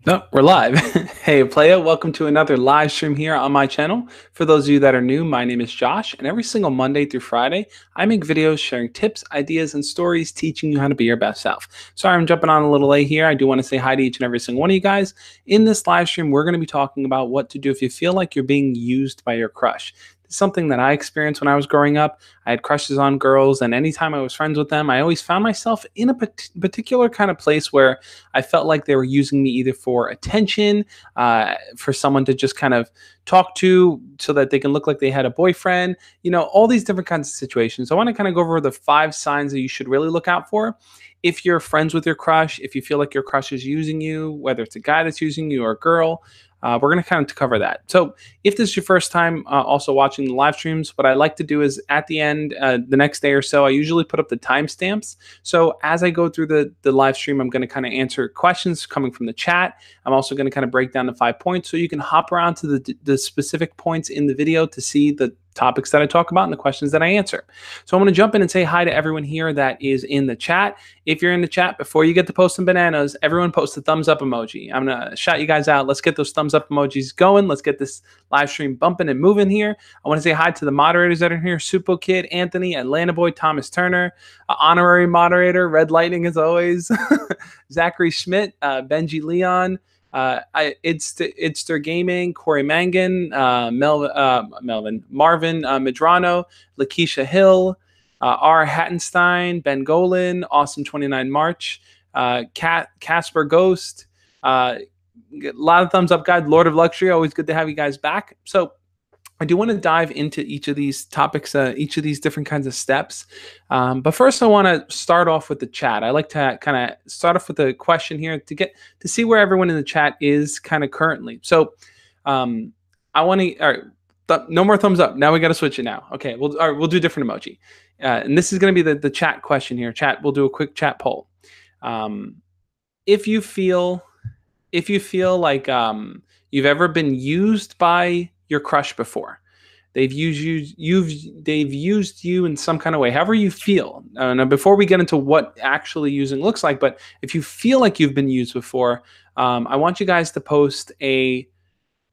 No, we're live. Hey, playa, welcome to another live stream here on my channel. For those of you that are new, my name is Josh, and every single Monday through Friday, I make videos sharing tips, ideas, and stories teaching you how to be your best self. Sorry, I'm jumping on a little late here. I do want to say hi to each and every single one of you guys. In this live stream, we're going to be talking about what to do if you feel like you're being used by your crush. It's something that I experienced when I was growing up. I had crushes on girls, and anytime I was friends with them, I always found myself in a particular kind of place where I felt like they were using me either for attention, for someone to just kind of talk to so that they can look like they had a boyfriend, all these different kinds of situations. I want to kind of go over the 5 signs that you should really look out for. If you're friends with your crush, if you feel like your crush is using you, whether it's a guy that's using you or a girl, we're going to kind of cover that. So if this is your first time also watching the live streams, what I like to do is at the end, the next day or so, I usually put up the timestamps. So as I go through the live stream, I'm going to kind of answer questions coming from the chat. I'm also going to kind of break down the 5 points so you can hop around to the specific points in the video to see the topics that I talk about and the questions that I answer. So I'm going to jump in and say hi to everyone here that is in the chat. If you're in the chat, before you get to post some bananas, everyone post the thumbs up emoji. I'm going to shout you guys out. Let's get those thumbs up emojis going. Let's get this live stream bumping and moving here. I want to say hi to the moderators that are here. Supo Kid, Anthony, Atlanta Boy, Thomas Turner, honorary moderator, Red Lightning as always, Zachary Schmidt, Benji Leon, it's their gaming, Corey Mangan, Marvin Medrano, Lakeisha Hill, R. Hattenstein, Ben Golan, Awesome 29 March, Casper Ghost, a lot of thumbs up, guys. Lord of Luxury, always good to have you guys back. So I do want to dive into each of these topics, each of these different kinds of steps. But first, I want to start off with the chat. I like to kind of start off with a question here to see where everyone in the chat is kind of currently. So I want to. All right, no more thumbs up. Now we got to switch it now. Okay, all right, we'll do different emoji. And this is going to be the chat question here. Chat, we'll do a quick chat poll. If you feel like you've ever been used by your crush before, they've used you in some kind of way, however you feel. Now, before we get into what actually using looks like, but if you feel like you've been used before, I want you guys to post a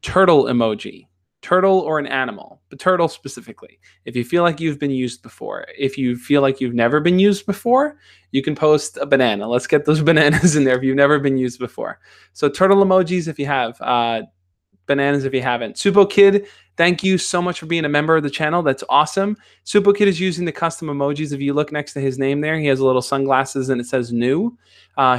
turtle emoji. Turtle or an animal, but turtle specifically. If you feel like you've been used before, if you feel like you've never been used before, you can post a banana. Let's get those bananas in there if you've never been used before. So turtle emojis if you have, bananas if you haven't. Supo Kid, thank you so much for being a member of the channel. That's awesome. Supo Kid is using the custom emojis. If you look next to his name there, he has little sunglasses and it says new.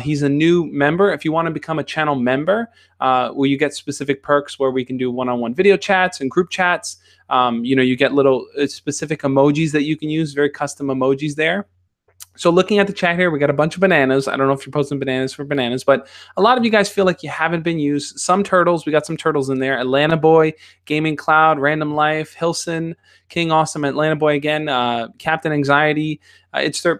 He's a new member. If you want to become a channel member, where you get specific perks where we can do one-on-one video chats and group chats, you get little specific emojis that you can use, very custom emojis there. So looking at the chat here, we got a bunch of bananas. I don't know if you're posting bananas for bananas, but a lot of you guys feel like you haven't been used. Some turtles, we got some turtles in there. Atlanta Boy, Gaming Cloud, Random Life, Hilson, King Awesome, Atlanta Boy again, Captain Anxiety. So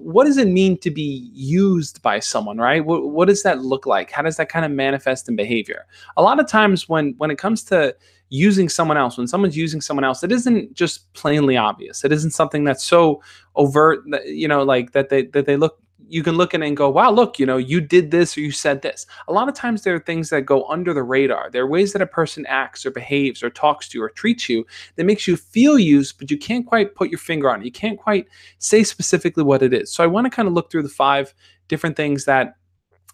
what does it mean to be used by someone, right? What does that look like? How does that kind of manifest in behavior? A lot of times when it comes to using someone else, when someone's using someone else, it isn't just plainly obvious. It isn't something that's so overt that, like that they look, you can look at it and go, wow, look, you did this or you said this. A lot of times there are things that go under the radar. There are ways that a person acts or behaves or talks to you or treats you that makes you feel used, but you can't quite put your finger on it. You can't quite say specifically what it is. So I want to kind of look through the 5 different things that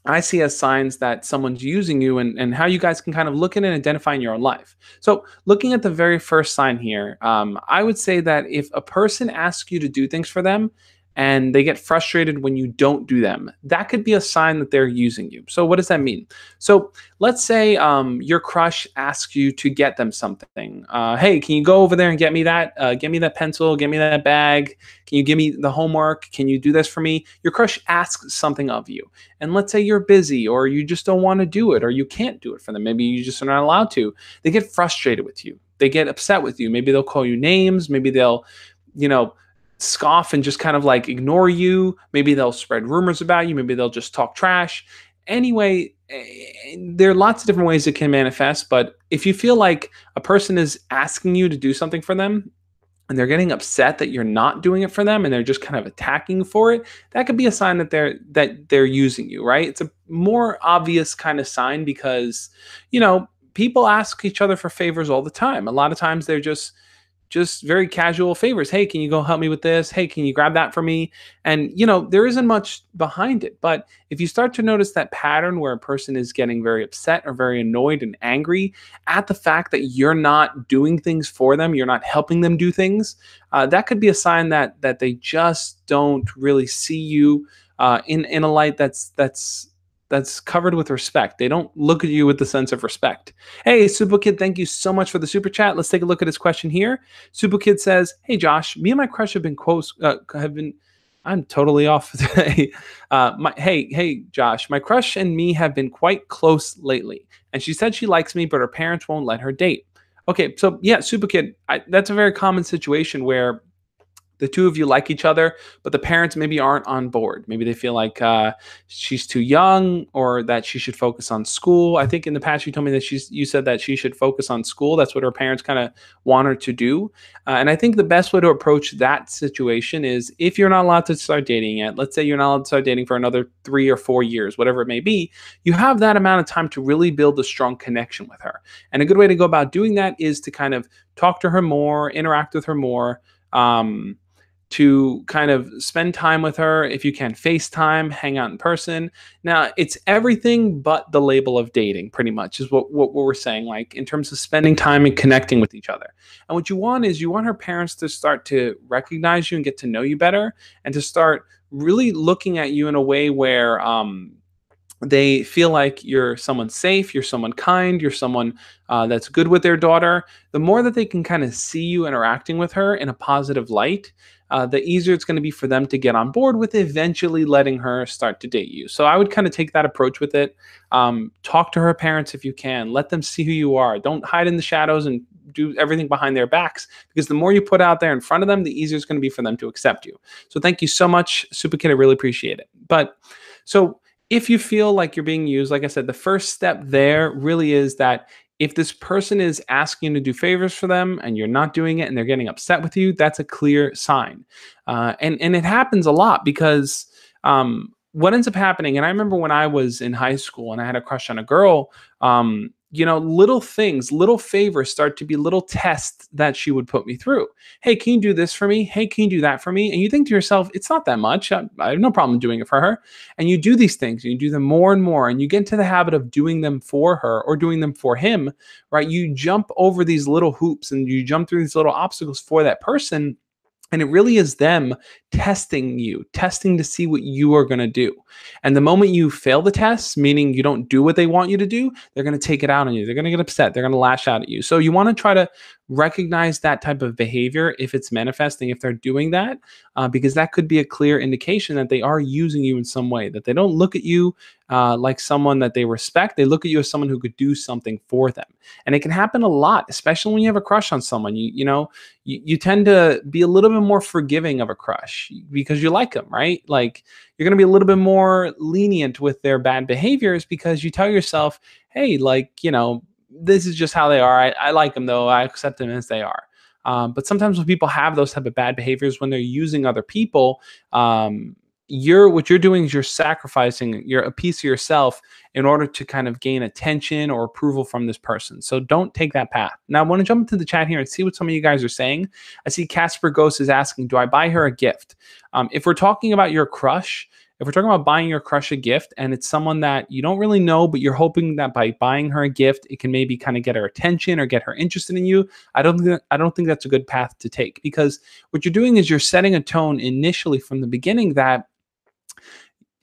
I see as signs that someone's using you and how you guys can kind of look at it and identify in your own life. So looking at the very first sign here, I would say that if a person asks you to do things for them and they get frustrated when you don't do them, that could be a sign that they're using you. So what does that mean? So let's say your crush asks you to get them something. Hey, can you go over there and get me that? Get me that pencil, get me that bag. Can you give me the homework? Can you do this for me? Your crush asks something of you. And let's say you're busy or you just don't want to do it or you can't do it for them. Maybe you just are not allowed to. They get frustrated with you. They get upset with you. Maybe they'll call you names. Maybe they'll, scoff and just kind of like ignore you. Maybe they'll spread rumors about you. Maybe they'll just talk trash. Anyway, there are lots of different ways it can manifest. But if you feel like a person is asking you to do something for them, and they're getting upset that you're not doing it for them and they're just kind of attacking for it, that could be a sign that they're using you, right? It's a more obvious kind of sign because, people ask each other for favors all the time. A lot of times they're just very casual favors. Hey, can you go help me with this? Hey, can you grab that for me? And, there isn't much behind it. But if you start to notice that pattern where a person is getting very upset or very annoyed and angry at the fact that you're not doing things for them, you're not helping them do things, that could be a sign that they just don't really see you in a light that's covered with respect. They don't look at you with the sense of respect. Hey, Super Kid, thank you so much for the super chat. Let's take a look at his question here. Super Kid says, "Hey Josh, me and my crush have been close. Have been. I'm totally off today. Hey Josh, my crush and me have been quite close lately, and she said she likes me, but her parents won't let her date." Okay, so yeah, Super Kid, that's a very common situation where the two of you like each other, but the parents maybe aren't on board. Maybe they feel like she's too young, or that she should focus on school. I think in the past you told me that you said that she should focus on school. That's what her parents kind of want her to do. And I think the best way to approach that situation is, if you're not allowed to start dating yet, let's say you're not allowed to start dating for another 3 or 4 years, whatever it may be, you have that amount of time to really build a strong connection with her. And a good way to go about doing that is to kind of talk to her more, interact with her more. To kind of spend time with her. If you can, FaceTime, hang out in person. Now, it's everything but the label of dating, pretty much, is what we're saying, like in terms of spending time and connecting with each other. And what you want is, you want her parents to start to recognize you and get to know you better, and to start really looking at you in a way where they feel like you're someone safe, you're someone kind, you're someone that's good with their daughter. The more that they can kind of see you interacting with her in a positive light, the easier it's going to be for them to get on board with eventually letting her start to date you. So I would kind of take that approach with it. Talk to her parents if you can. Let them see who you are. Don't hide in the shadows and do everything behind their backs, because the more you put out there in front of them, the easier it's going to be for them to accept you. So thank you so much, Super Kid. I really appreciate it. But so if you feel like you're being used, like I said, the first step there really is that if this person is asking you to do favors for them and you're not doing it and they're getting upset with you, that's a clear sign. And it happens a lot because what ends up happening, and I remember when I was in high school and I had a crush on a girl, little things, little favors start to be little tests that she would put me through. Hey, can you do this for me? Hey, can you do that for me? And you think to yourself, it's not that much. I have no problem doing it for her. And you do these things, and you do them more and more, and you get into the habit of doing them for her or doing them for him, right? You jump over these little hoops and you jump through these little obstacles for that person. And it really is them testing you, testing to see what you are going to do. And the moment you fail the test, meaning you don't do what they want you to do, they're going to take it out on you. They're going to get upset. They're going to lash out at you. So you want to try to recognize that type of behavior if it's manifesting, if they're doing that, because that could be a clear indication that they are using you in some way, that they don't look at you like someone that they respect. They look at you as someone who could do something for them. And it can happen a lot, especially when you have a crush on someone. You tend to be a little bit more forgiving of a crush because you like them, right? Like, you're going to be a little bit more lenient with their bad behaviors because you tell yourself, hey, this is just how they are. I like them, though. I accept them as they are. But sometimes when people have those type of bad behaviors, when they're using other people, what you're doing is you're sacrificing a piece of yourself in order to kind of gain attention or approval from this person. So don't take that path. Now I want to jump into the chat here and see what some of you guys are saying. I see Casper Ghost is asking, do I buy her a gift? If we're talking about your crush, if we're talking about buying your crush a gift and it's someone that you don't really know, but you're hoping that by buying her a gift, it can maybe kind of get her attention or get her interested in you, I don't think that's a good path to take, because what you're doing is you're setting a tone initially from the beginning that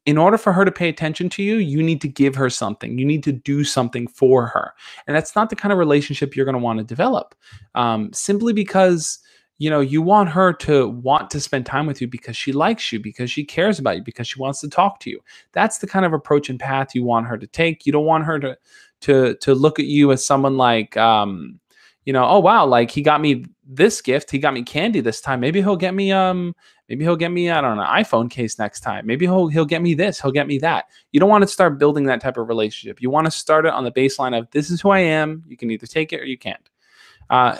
in order for her to pay attention to you, you need to give her something. You need to do something for her. And that's not the kind of relationship you're going to want to develop. Simply because, you want her to want to spend time with you because she likes you, because she cares about you, because she wants to talk to you. That's the kind of approach and path you want her to take. You don't want her to look at you as someone like, oh wow, like he got me this gift, he got me candy this time. Maybe he'll get me I don't know, an iPhone case next time. Maybe he'll get me this, he'll get me that. You don't want to start building that type of relationship. You want to start it on the baseline of, this is who I am. You can either take it or you can't.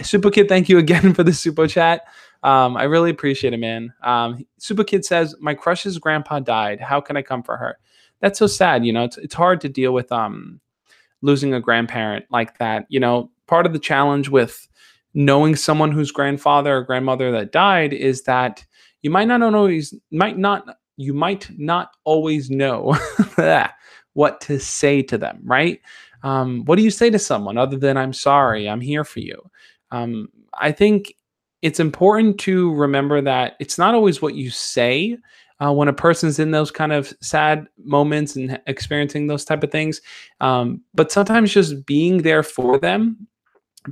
Super Kid, thank you again for the super chat. I really appreciate it, man. Super Kid says, "My crush's grandpa died. How can I comfort her?" That's so sad. It's hard to deal with losing a grandparent like that. Part of the challenge with knowing someone whose grandfather or grandmother that died is that you might not always know what to say to them, right? What do you say to someone other than "I'm sorry, I'm here for you"? I think it's important to remember that it's not always what you say when a person's in those kind of sad moments and experiencing those type of things, but sometimes just being there for them,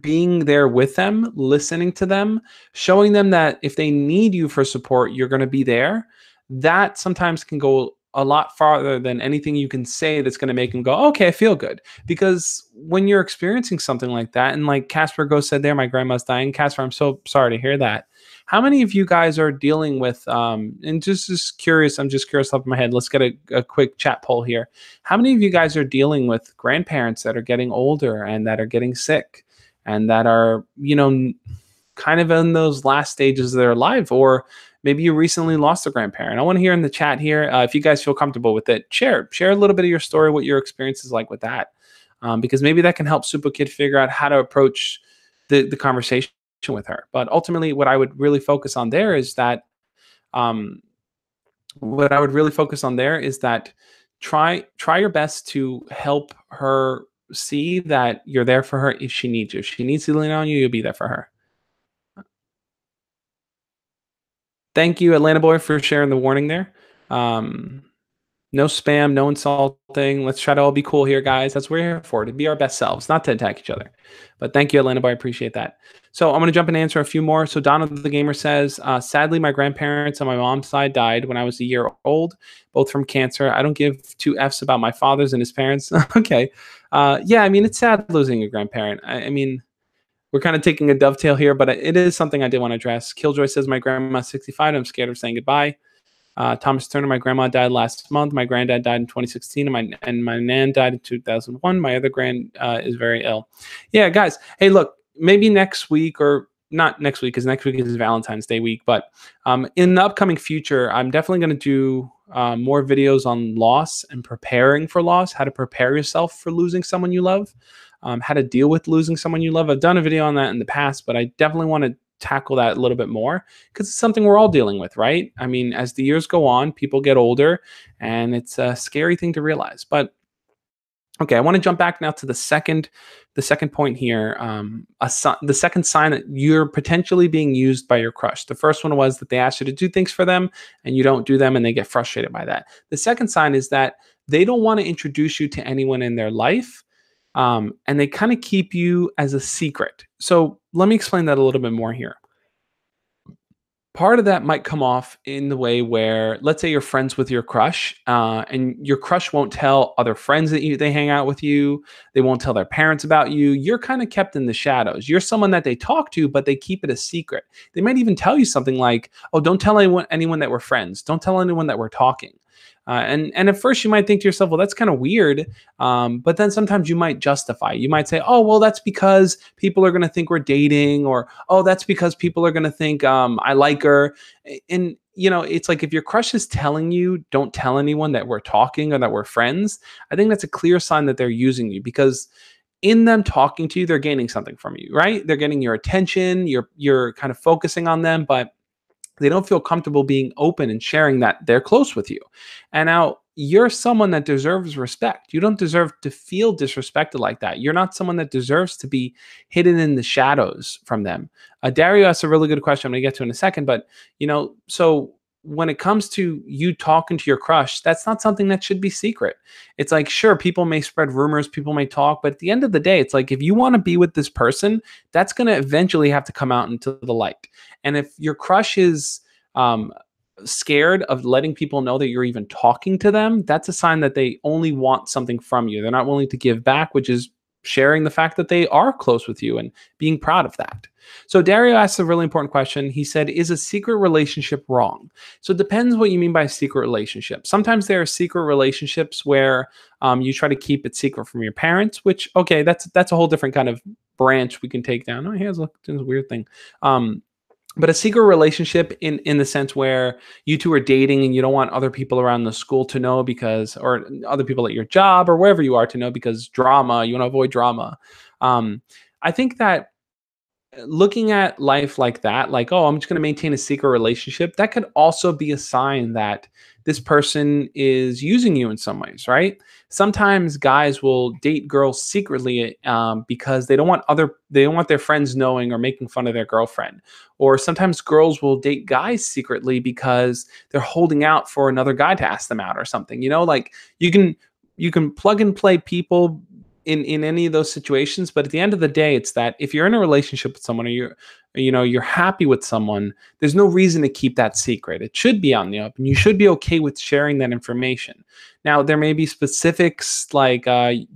being there with them, listening to them, showing them that if they need you for support, you're going to be there. That sometimes can go a lot farther than anything you can say that's going to make them go, "Okay, I feel good." Because when you're experiencing something like that, and like Casper Ghost said there, "My grandma's dying." Casper, I'm so sorry to hear that. How many of you guys are dealing with, and just curious, I'm just curious off of my head, let's get a quick chat poll here. How many of you guys are dealing with grandparents that are getting older and that are getting sick? And that are, kind of in those last stages of their life, or maybe you recently lost a grandparent. I want to hear in the chat here, if you guys feel comfortable with it, share a little bit of your story, what your experience is like with that, because maybe that can help Super Kid figure out how to approach the conversation with her. But ultimately, what I would really focus on there is that um, try your best to help her see that you're there for her if she needs you. If she needs to lean on you, you'll be there for her. Thank you, Atlanta Boy, for sharing the warning there. Um, no spam, no insulting. Let's try to all be cool here, guys. That's what we're here for, to be our best selves, not to attack each other. But thank you, Atlanta Boy. I appreciate that. So I'm going to jump and answer a few more. So Donald the Gamer says, sadly, my grandparents on my mom's side died when I was a year old, both from cancer. I don't give two Fs about my father's and his parents. Okay. Yeah, I mean, it's sad losing a grandparent. I mean, we're kind of taking a dovetail here, but it is something I did want to address. Killjoy says, my grandma's 65. I'm scared of saying goodbye. Thomas Turner, my grandma died last month. My granddad died in 2016, and my nan died in 2001. My other grand is very ill. Yeah, guys. Hey, look, maybe next week, or not next week, because next week is Valentine's Day week. But in the upcoming future, I'm definitely going to do more videos on loss and preparing for loss, how to prepare yourself for losing someone you love, how to deal with losing someone you love. I've done a video on that in the past, but I definitely want to tackle that a little bit more because it's something we're all dealing with, right? I mean, as the years go on, people get older, and it's a scary thing to realize. But okay, I want to jump back now to the second point here. The second sign that you're potentially being used by your crush. The first one was that they ask you to do things for them and you don't do them, and they get frustrated by that. The second sign is that they don't want to introduce you to anyone in their life, and they kind of keep you as a secret. So let me explain that a little bit more here. Part of that might come off in the way where, let's say you're friends with your crush, and your crush won't tell other friends that they hang out with you. They won't tell their parents about you. You're kind of kept in the shadows. You're someone that they talk to, but they keep it a secret. They might even tell you something like, "Oh, don't tell anyone that we're friends. Don't tell anyone that we're talking." And at first you might think to yourself, well, that's kind of weird. But then sometimes you might justify. You might say, oh, well, that's because people are going to think we're dating, or, oh, that's because people are going to think I like her. And, it's like if your crush is telling you, don't tell anyone that we're talking or that we're friends, I think that's a clear sign that they're using you, because in them talking to you, they're gaining something from you, right? They're getting your attention. You're kind of focusing on them, but they don't feel comfortable being open and sharing that they're close with you. And now you're someone that deserves respect. You don't deserve to feel disrespected like that. You're not someone that deserves to be hidden in the shadows from them. Dario asked a really good question I'm going to get to in a second, but so when it comes to you talking to your crush, that's not something that should be secret. It's like, sure, people may spread rumors, people may talk, but at the end of the day, it's like, if you want to be with this person, that's going to eventually have to come out into the light. And if your crush is scared of letting people know that you're even talking to them, that's a sign that they only want something from you. They're not willing to give back, which is sharing the fact that they are close with you and being proud of that. So Dario asked a really important question. He said, is a secret relationship wrong? So it depends what you mean by a secret relationship. Sometimes there are secret relationships where you try to keep it secret from your parents, which, okay, that's a whole different kind of branch we can take down. Oh, here's this weird thing. But a secret relationship in the sense where you two are dating and you don't want other people around the school to know because, or other people at your job or wherever you are to know because drama, you want to avoid drama. Um, I think that looking at life like that, like, oh, I'm just going to maintain a secret relationship, that could also be a sign that this person is using you in some ways, right? Sometimes guys will date girls secretly because they don't want their friends knowing or making fun of their girlfriend. Or sometimes girls will date guys secretly because they're holding out for another guy to ask them out or something. Like you can you can plug and play people in any of those situations, but at the end of the day, it's that if you're in a relationship with someone, or you're happy with someone, there's no reason to keep that secret. It should be on the open. You should be okay with sharing that information. Now there may be specifics like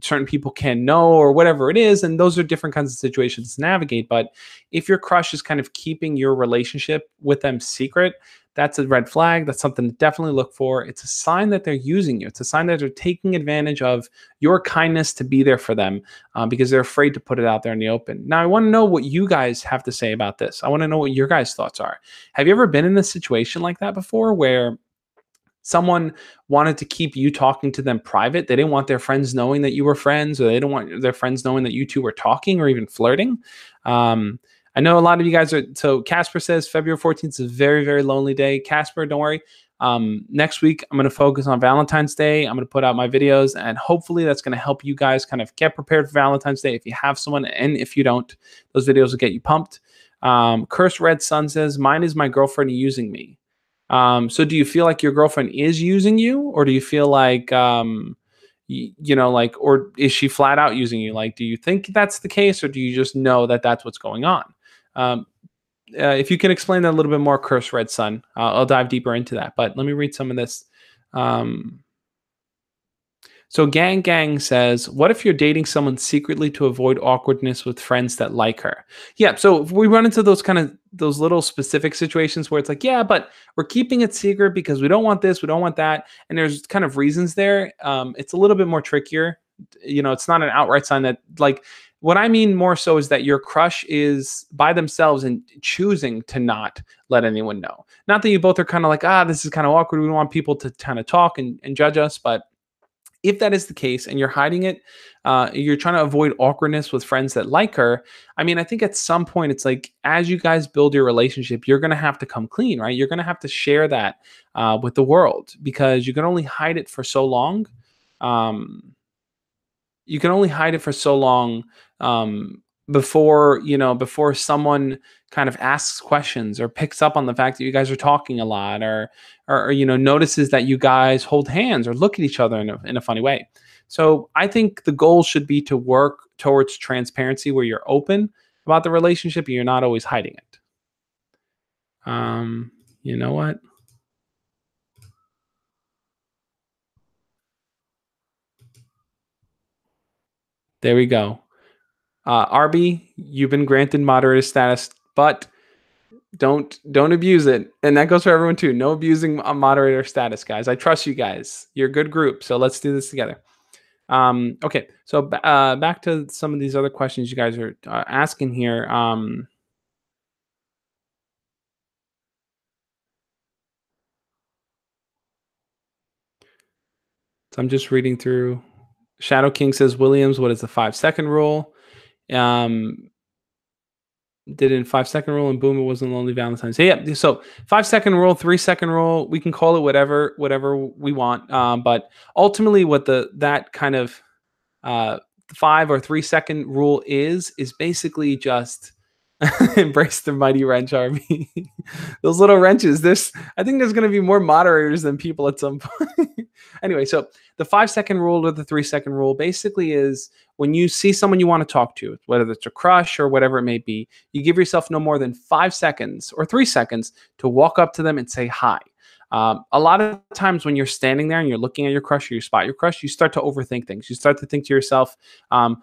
certain people can know or whatever it is, and those are different kinds of situations to navigate. But if your crush is kind of keeping your relationship with them secret, that's a red flag. That's something to definitely look for. It's a sign that they're using you. It's a sign that they're taking advantage of your kindness to be there for them, because they're afraid to put it out there in the open. Now, I want to know what you guys have to say about this. I want to know what your guys' thoughts are. Have you ever been in a situation like that before where someone wanted to keep you talking to them private? They didn't want their friends knowing that you were friends, or they didn't want their friends knowing that you two were talking or even flirting. I know a lot of you guys are. So Casper says February 14th is a very, very lonely day. Casper, don't worry. Next week, I'm going to focus on Valentine's Day. I'm going to put out my videos, and hopefully that's going to help you guys kind of get prepared for Valentine's Day if you have someone, and if you don't, those videos will get you pumped. Curse Red Sun says, mine is my girlfriend using me. So do you feel like your girlfriend is using you, or do you feel like, like, or is she flat out using you? Like, do you think that's the case, or do you just know that that's what's going on? Um, if you can explain that a little bit more, Curse Red Sun, I'll dive deeper into that. But let me read some of this. Um, so Gang Gang says, what if you're dating someone secretly to avoid awkwardness with friends that like her? Yeah, so if we run into those little specific situations where it's like, yeah, but we're keeping it secret because we don't want this, we don't want that, and there's kind of reasons there. It's a little bit more trickier. It's not an outright sign that, like, what I mean more so is that your crush is by themselves and choosing to not let anyone know. Not that you both are kind of like, this is kind of awkward. We don't want people to kind of talk and judge us, but if that is the case and you're hiding it, you're trying to avoid awkwardness with friends that like her. I mean, I think at some point it's like, as you guys build your relationship, you're going to have to come clean, right? You're going to have to share that with the world, because you can only hide it for so long. Um, you can only hide it for so long, before someone kind of asks questions or picks up on the fact that you guys are talking a lot, or notices that you guys hold hands or look at each other in a funny way. So I think the goal should be to work towards transparency, where you're open about the relationship and you're not always hiding it. You know what? There we go. RB, you've been granted moderator status, but don't abuse it. And that goes for everyone too. No abusing a moderator status, guys. I trust you guys. You're a good group, so let's do this together. Okay, so back to some of these other questions you guys are asking here. So I'm just reading through. Shadow King says, Williams, what is the 5-second rule? Did it in 5-second rule, and boom, it wasn't Lonely Valentine's. Yeah, so 5-second rule, 3-second rule, we can call it whatever we want. But ultimately, what that kind of 5 or 3 second rule is basically just embrace the mighty wrench army. Those little wrenches. I think there's going to be more moderators than people at some point. Anyway, so the 5-second rule or the 3-second rule basically is, when you see someone you want to talk to, whether it's a crush or whatever it may be, you give yourself no more than 5 seconds or 3 seconds to walk up to them and say hi. A lot of times when you're standing there and you're looking at your crush, or you spot your crush, you start to overthink things. You start to think to yourself, but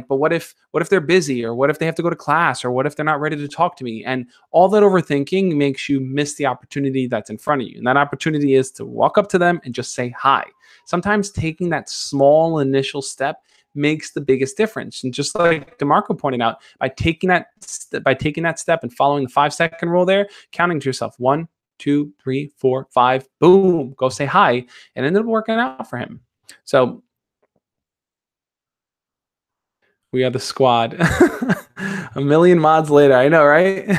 what if they're busy, or what if they have to go to class, or what if they're not ready to talk to me? And all that overthinking makes you miss the opportunity that's in front of you. And that opportunity is to walk up to them and just say hi. Sometimes taking that small initial step makes the biggest difference. And just like DeMarco pointed out, by taking that step and following the 5 second rule there, counting to yourself 1, 2, 3, 4, 5, boom, go say hi, and ended up working out for him. So we are the squad. A million mods later, I know, right?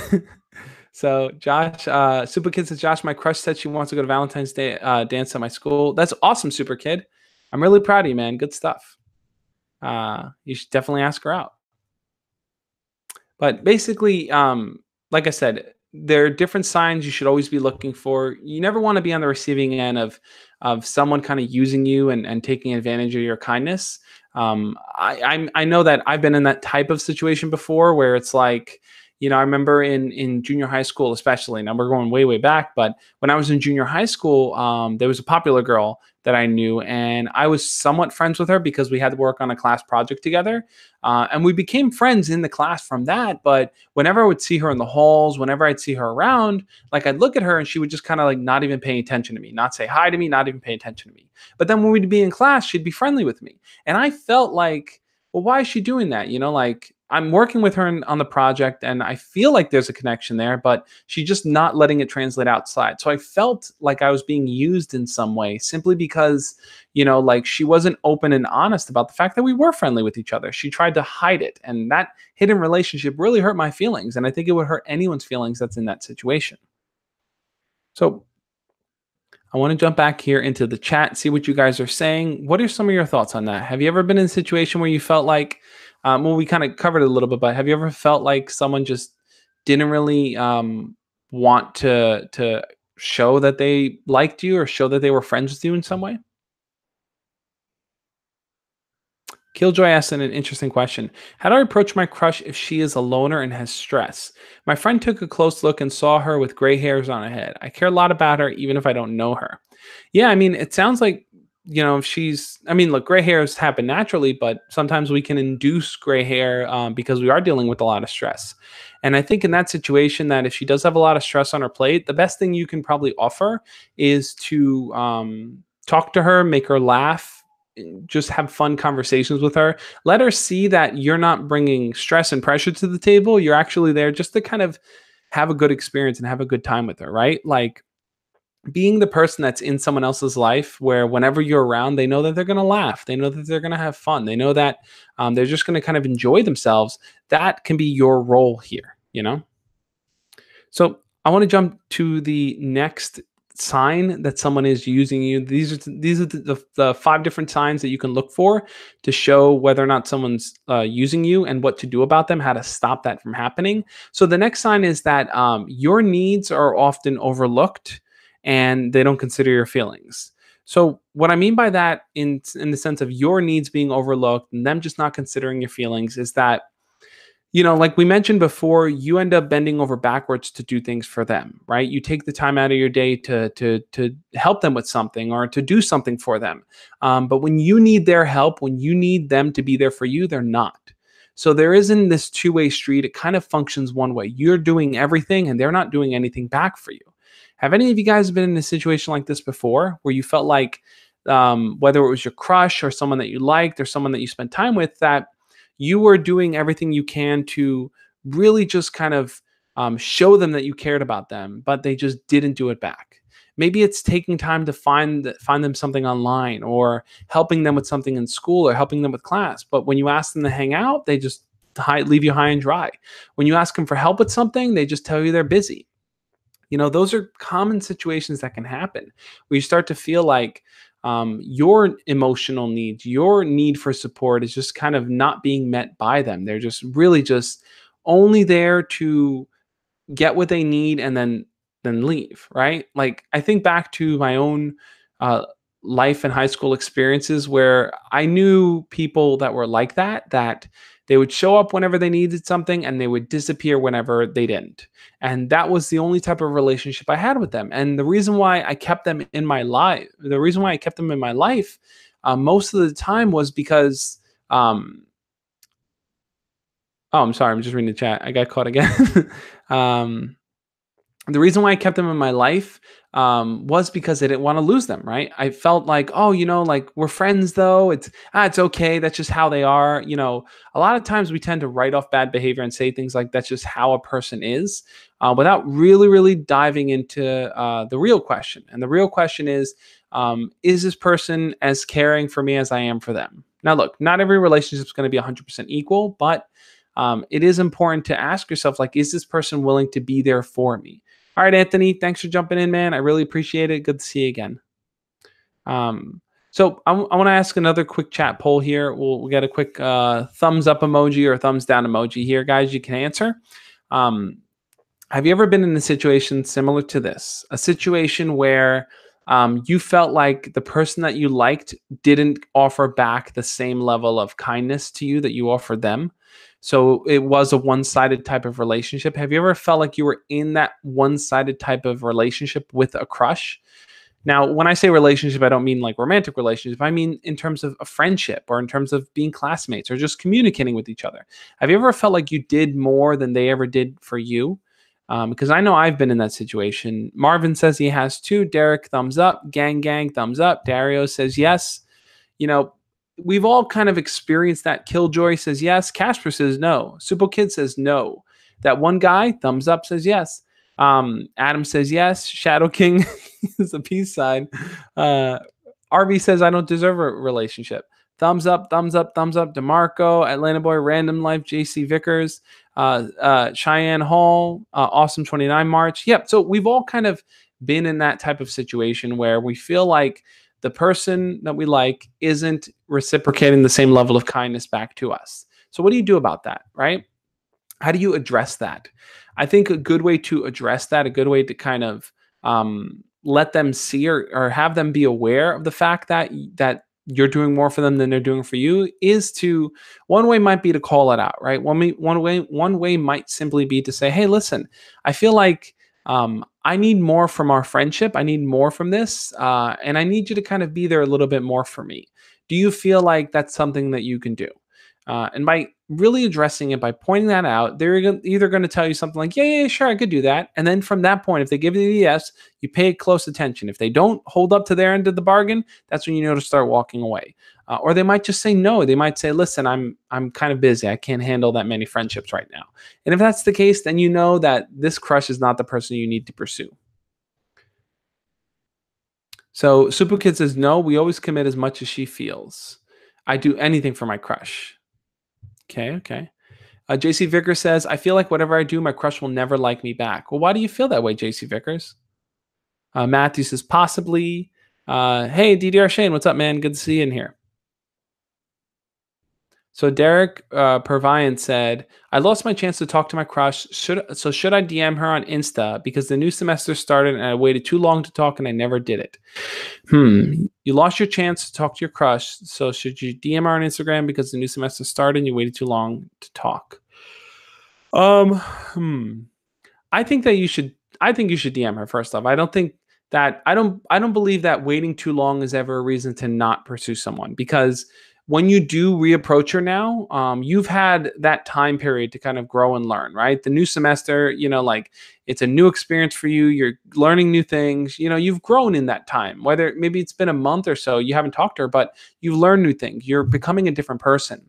So Josh, Super Kid says, Josh, my crush said she wants to go to Valentine's Day dance at my school. That's awesome, Super Kid. I'm really proud of you, man. Good stuff. You should definitely ask her out. But basically, like I said, there are different signs you should always be looking for. You never want to be on the receiving end of someone kind of using you and taking advantage of your kindness. I know that I've been in that type of situation before where it's like, I remember in junior high school, especially. Now we're going way back, but when I was in junior high school, there was a popular girl that I knew, and I was somewhat friends with her because we had to work on a class project together. And we became friends in the class from that. But whenever I would see her in the halls, whenever I'd see her around, like I'd look at her and she would just kind of like not even pay attention to me, not say hi to me, not even pay attention to me. But then when we'd be in class, she'd be friendly with me. And I felt like, well, why is she doing that? Like I'm working with her on the project and I feel like there's a connection there, but she's just not letting it translate outside. So I felt like I was being used in some way simply because, like she wasn't open and honest about the fact that we were friendly with each other. She tried to hide it. And that hidden relationship really hurt my feelings. And I think it would hurt anyone's feelings that's in that situation. So I want to jump back here into the chat, see what you guys are saying. What are some of your thoughts on that? Have you ever been in a situation where you felt like, well, we kind of covered it a little bit, but have you ever felt like someone just didn't really want to show that they liked you or show that they were friends with you in some way? Killjoy asked an interesting question. How do I approach my crush if she is a loner and has stress? My friend took a close look and saw her with gray hairs on her head. I care a lot about her, even if I don't know her. Yeah, I mean, it sounds like, look, gray hairs happen naturally, but sometimes we can induce gray hair because we are dealing with a lot of stress. And I think in that situation, that if she does have a lot of stress on her plate, the best thing you can probably offer is to talk to her, make her laugh, just have fun conversations with her. Let her see that you're not bringing stress and pressure to the table. You're actually there just to kind of have a good experience and have a good time with her, right? Like being the person that's in someone else's life where whenever you're around, they know that they're going to laugh. They know that they're going to have fun. They know that they're just going to kind of enjoy themselves. That can be your role here. So I want to jump to the next sign that someone is using you. These are the 5 different signs that you can look for to show whether or not someone's using you and what to do about them, how to stop that from happening. So the next sign is that your needs are often overlooked and they don't consider your feelings. So what I mean by that in the sense of your needs being overlooked and them just not considering your feelings is that like we mentioned before, you end up bending over backwards to do things for them, right? You take the time out of your day to help them with something or to do something for them. But when you need their help, when you need them to be there for you, they're not. So there isn't this two-way street. It kind of functions one way. You're doing everything and they're not doing anything back for you. Have any of you guys been in a situation like this before where you felt like whether it was your crush or someone that you liked or someone that you spent time with, that you were doing everything you can to really just kind of show them that you cared about them, but they just didn't do it back? Maybe it's taking time to find them something online or helping them with something in school or helping them with class. But when you ask them to hang out, they just leave you high and dry. When you ask them for help with something, they just tell you they're busy. Those are common situations that can happen where you start to feel like your emotional needs, your need for support is just kind of not being met by them. They're just really just only there to get what they need and then leave, right? Like I think back to my own uh, life and high school experiences where I knew people that were like that they would show up whenever they needed something and they would disappear whenever they didn't. And that was the only type of relationship I had with them. And the reason why I kept them in my life, most of the time was because oh, I'm sorry, I'm just reading the chat. I got caught again. The reason why I kept them in my life was because I didn't want to lose them, right? I felt like, oh, like we're friends though. It's okay. That's just how they are. A lot of times we tend to write off bad behavior and say things like that's just how a person is, without really, really diving into the real question. And the real question is this person as caring for me as I am for them? Now, look, not every relationship is going to be 100% equal, but it is important to ask yourself, like, is this person willing to be there for me? All right, Anthony, thanks for jumping in, man. I really appreciate it. Good to see you again. Um, so I want to ask another quick chat poll here. We'll get a quick thumbs up emoji or thumbs down emoji here, guys. You can answer. Um, have you ever been in a situation similar to this? A situation where you felt like the person that you liked didn't offer back the same level of kindness to you that you offered them. So it was a one-sided type of relationship. Have you ever felt like you were in that one-sided type of relationship with a crush? Now, when I say relationship, I don't mean like romantic relationship. I mean in terms of a friendship or in terms of being classmates or just communicating with each other. Have you ever felt like you did more than they ever did for you? Because I know I've been in that situation. Marvin says he has too. Derek, thumbs up. Gang, thumbs up. Dario says yes. You know, we've all kind of experienced that. Killjoy says yes. Casper says no. Supo Kid says no. That one guy, thumbs up, says yes. Adam says yes. Shadow King is a peace sign. RV says I don't deserve a relationship. Thumbs up, thumbs up, thumbs up. DeMarco, Atlanta Boy, Random Life, JC Vickers, Cheyenne Hall, Awesome 29 March. Yep. So we've all kind of been in that type of situation where we feel like the person that we like isn't reciprocating the same level of kindness back to us. So what do you do about that, right? How do you address that? I think a good way to address that, a good way to kind of let them see or have them be aware of the fact that you're doing more for them than they're doing for you is to, one way might be to call it out, right? One way might simply be to say, hey, listen, I feel like I need more from our friendship. I need more from this. And I need you to kind of be there a little bit more for me. Do you feel like that's something that you can do? And by really addressing it, by pointing that out, they're either going to tell you something like, yeah, sure, I could do that. And then from that point, if they give you the yes, you pay close attention. If they don't hold up to their end of the bargain, that's when you know to start walking away. Or they might just say no. They might say, listen, I'm kind of busy. I can't handle that many friendships right now. And if that's the case, then you know that this crush is not the person you need to pursue. So Super Kid says, no, we always commit as much as she feels. I do anything for my crush. Okay. JC Vickers says, I feel like whatever I do, my crush will never like me back. Well, why do you feel that way, JC Vickers? Matthew says, possibly. Hey, DDR Shane, what's up, man? Good to see you in here. So Derek Pervian said, I lost my chance to talk to my crush. Should I DM her on Insta because the new semester started and I waited too long to talk and I never did it? You lost your chance to talk to your crush. So should you DM her on Instagram because the new semester started and you waited too long to talk? I think that you should. I think you should DM her first off. I don't think that I don't believe that waiting too long is ever a reason to not pursue someone, because when you do reapproach her now, you've had that time period to kind of grow and learn, right? The new semester, like it's a new experience for you. You're learning new things. You've grown in that time. Whether maybe it's been a month or so, you haven't talked to her, but you've learned new things. You're becoming a different person.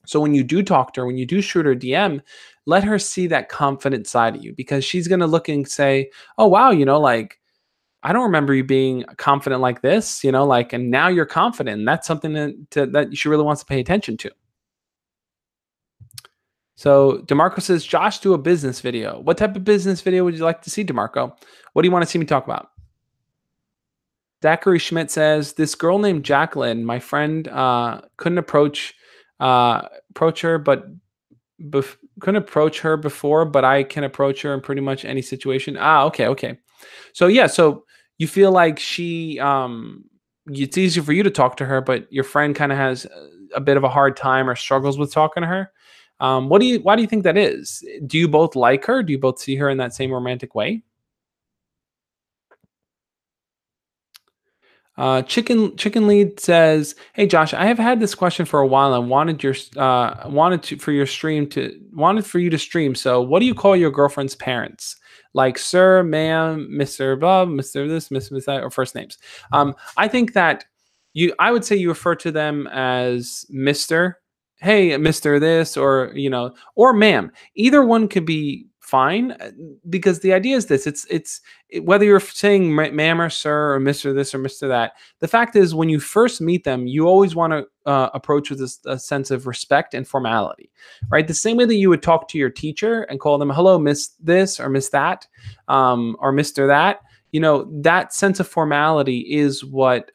So when you do talk to her, when you do shoot her DM, let her see that confident side of you, because she's going to look and say, oh, wow, like, I don't remember you being confident like this, and now you're confident. And that's something that she really wants to pay attention to. So DeMarco says, Josh, do a business video. What type of business video would you like to see, DeMarco? What do you want to see me talk about? Zachary Schmidt says, this girl named Jacqueline, my friend, couldn't approach her, but couldn't approach her before, but I can approach her in pretty much any situation. Okay. So yeah, so you feel like it's easy for you to talk to her, but your friend kind of has a bit of a hard time or struggles with talking to her. Why do you think that is? Do you both like her? Do you both see her in that same romantic way? Chicken Lead says, "Hey Josh, I have had this question for a while and wanted for you to stream. So, what do you call your girlfriend's parents? Like sir, ma'am, Mister Bob, Mister this, Miss that, or first names? I think that I would say you refer to them as Mister. Hey, Mister this, or or ma'am. Either one could be fine because the idea is this: whether you're saying ma'am or sir or Mr. this or Mr. that, the fact is when you first meet them, you always want to approach with a sense of respect and formality, right? The same way that you would talk to your teacher and call them, hello, Miss this or Miss that, or Mr. that. That sense of formality is what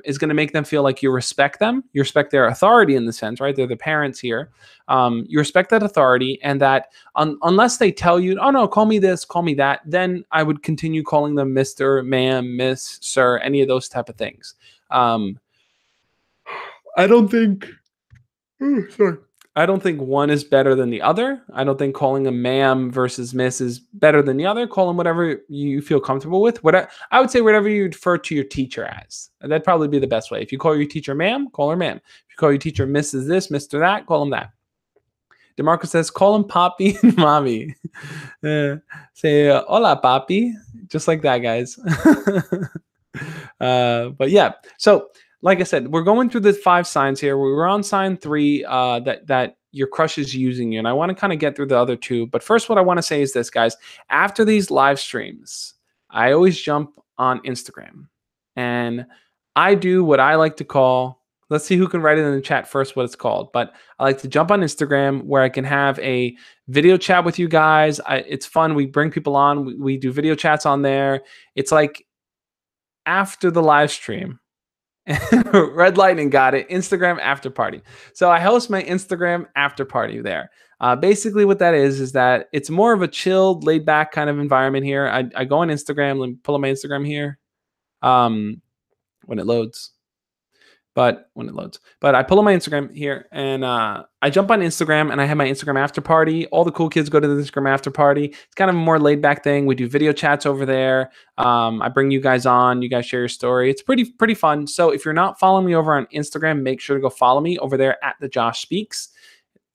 is going to make them feel like you respect them. You respect their authority in the sense, right? They're the parents here. You respect that authority, and that unless they tell you, oh no, call me this, call me that, then I would continue calling them Mr., ma'am, miss, sir, any of those type of things. I don't think, sorry. I don't think one is better than the other. I don't think calling a ma'am versus miss is better than the other. Call them whatever you feel comfortable with. I would say whatever you refer to your teacher as. That'd probably be the best way. If you call your teacher ma'am, call her ma'am. If you call your teacher Mrs. this, Mr. that, call him that. DeMarco says, call him Poppy and Mommy. Say, hola, Papi. Just like that, guys. But yeah, so like I said, we're going through the 5 signs here. We were on sign 3 that your crush is using you. And I want to kind of get through the other 2. But first, what I want to say is this, guys. After these live streams, I always jump on Instagram. And I do what I like to call, let's see who can write it in the chat first what it's called. But I like to jump on Instagram where I can have a video chat with you guys. It's fun. We bring people on. We do video chats on there. It's like after the live stream. Red Lightning got it. Instagram after party. So I host my Instagram after party there. Basically what that is that it's more of a chilled, laid back kind of environment here. I go on Instagram. Let me pull up my Instagram here. When it loads. But I pull on my Instagram here and I jump on Instagram and I have my Instagram after party. All the cool kids go to the Instagram after party. It's kind of a more laid back thing. We do video chats over there. I bring you guys on. You guys share your story. It's pretty fun. So if you're not following me over on Instagram, make sure to go follow me over there at the Josh Speaks.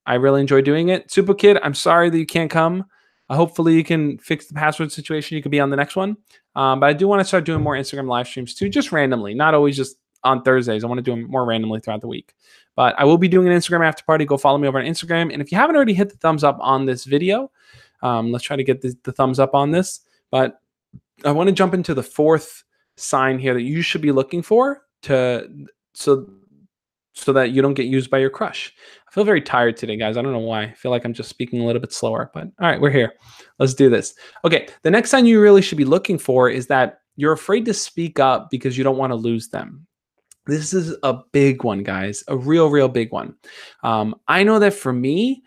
I really enjoy doing it. Super Kid, I'm sorry that you can't come. Hopefully you can fix the password situation. You could be on the next one. But I do want to start doing more Instagram live streams too, just randomly, not always just on Thursdays. I want to do them more randomly throughout the week. But I will be doing an Instagram after party. Go follow me over on Instagram. And if you haven't already hit the thumbs up on this video, let's try to get the thumbs up on this. But I want to jump into the 4th sign here that you should be looking for so that you don't get used by your crush. I feel very tired today, guys. I don't know why. I feel like I'm just speaking a little bit slower. But all right, we're here. Let's do this. Okay, the next sign you really should be looking for is that you're afraid to speak up because you don't want to lose them. This is a big one, guys, a real big one. I know that for me,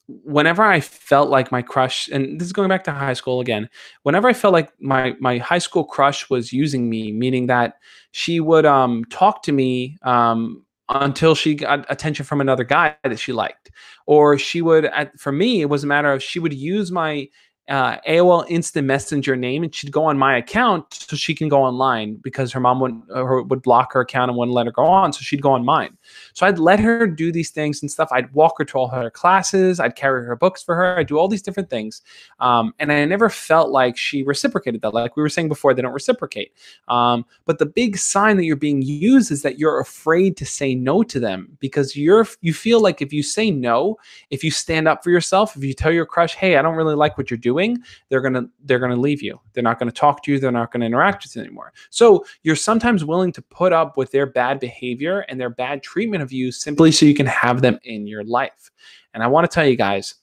whenever I felt like my crush, and this is going back to high school again, whenever I felt like my high school crush was using me, meaning that she would talk to me until she got attention from another guy that she liked, or she would, for me, it was a matter of she would use my AOL Instant Messenger name, and she'd go on my account so she can go online because her mom would block her account and wouldn't let her go on, so she'd go on mine. So I'd let her do these things and stuff. I'd walk her to all her classes. I'd carry her books for her. I'd do all these different things. And I never felt like she reciprocated that. Like we were saying before, they don't reciprocate. But the big sign that you're being used is that you're afraid to say no to them because you feel like if you say no, if you stand up for yourself, if you tell your crush, hey, I don't really like what you're doing, they're gonna leave you. They're not gonna talk to you. They're not gonna interact with you anymore. So you're sometimes willing to put up with their bad behavior and their bad treatment of you simply so you can have them in your life. And I want to tell you guys,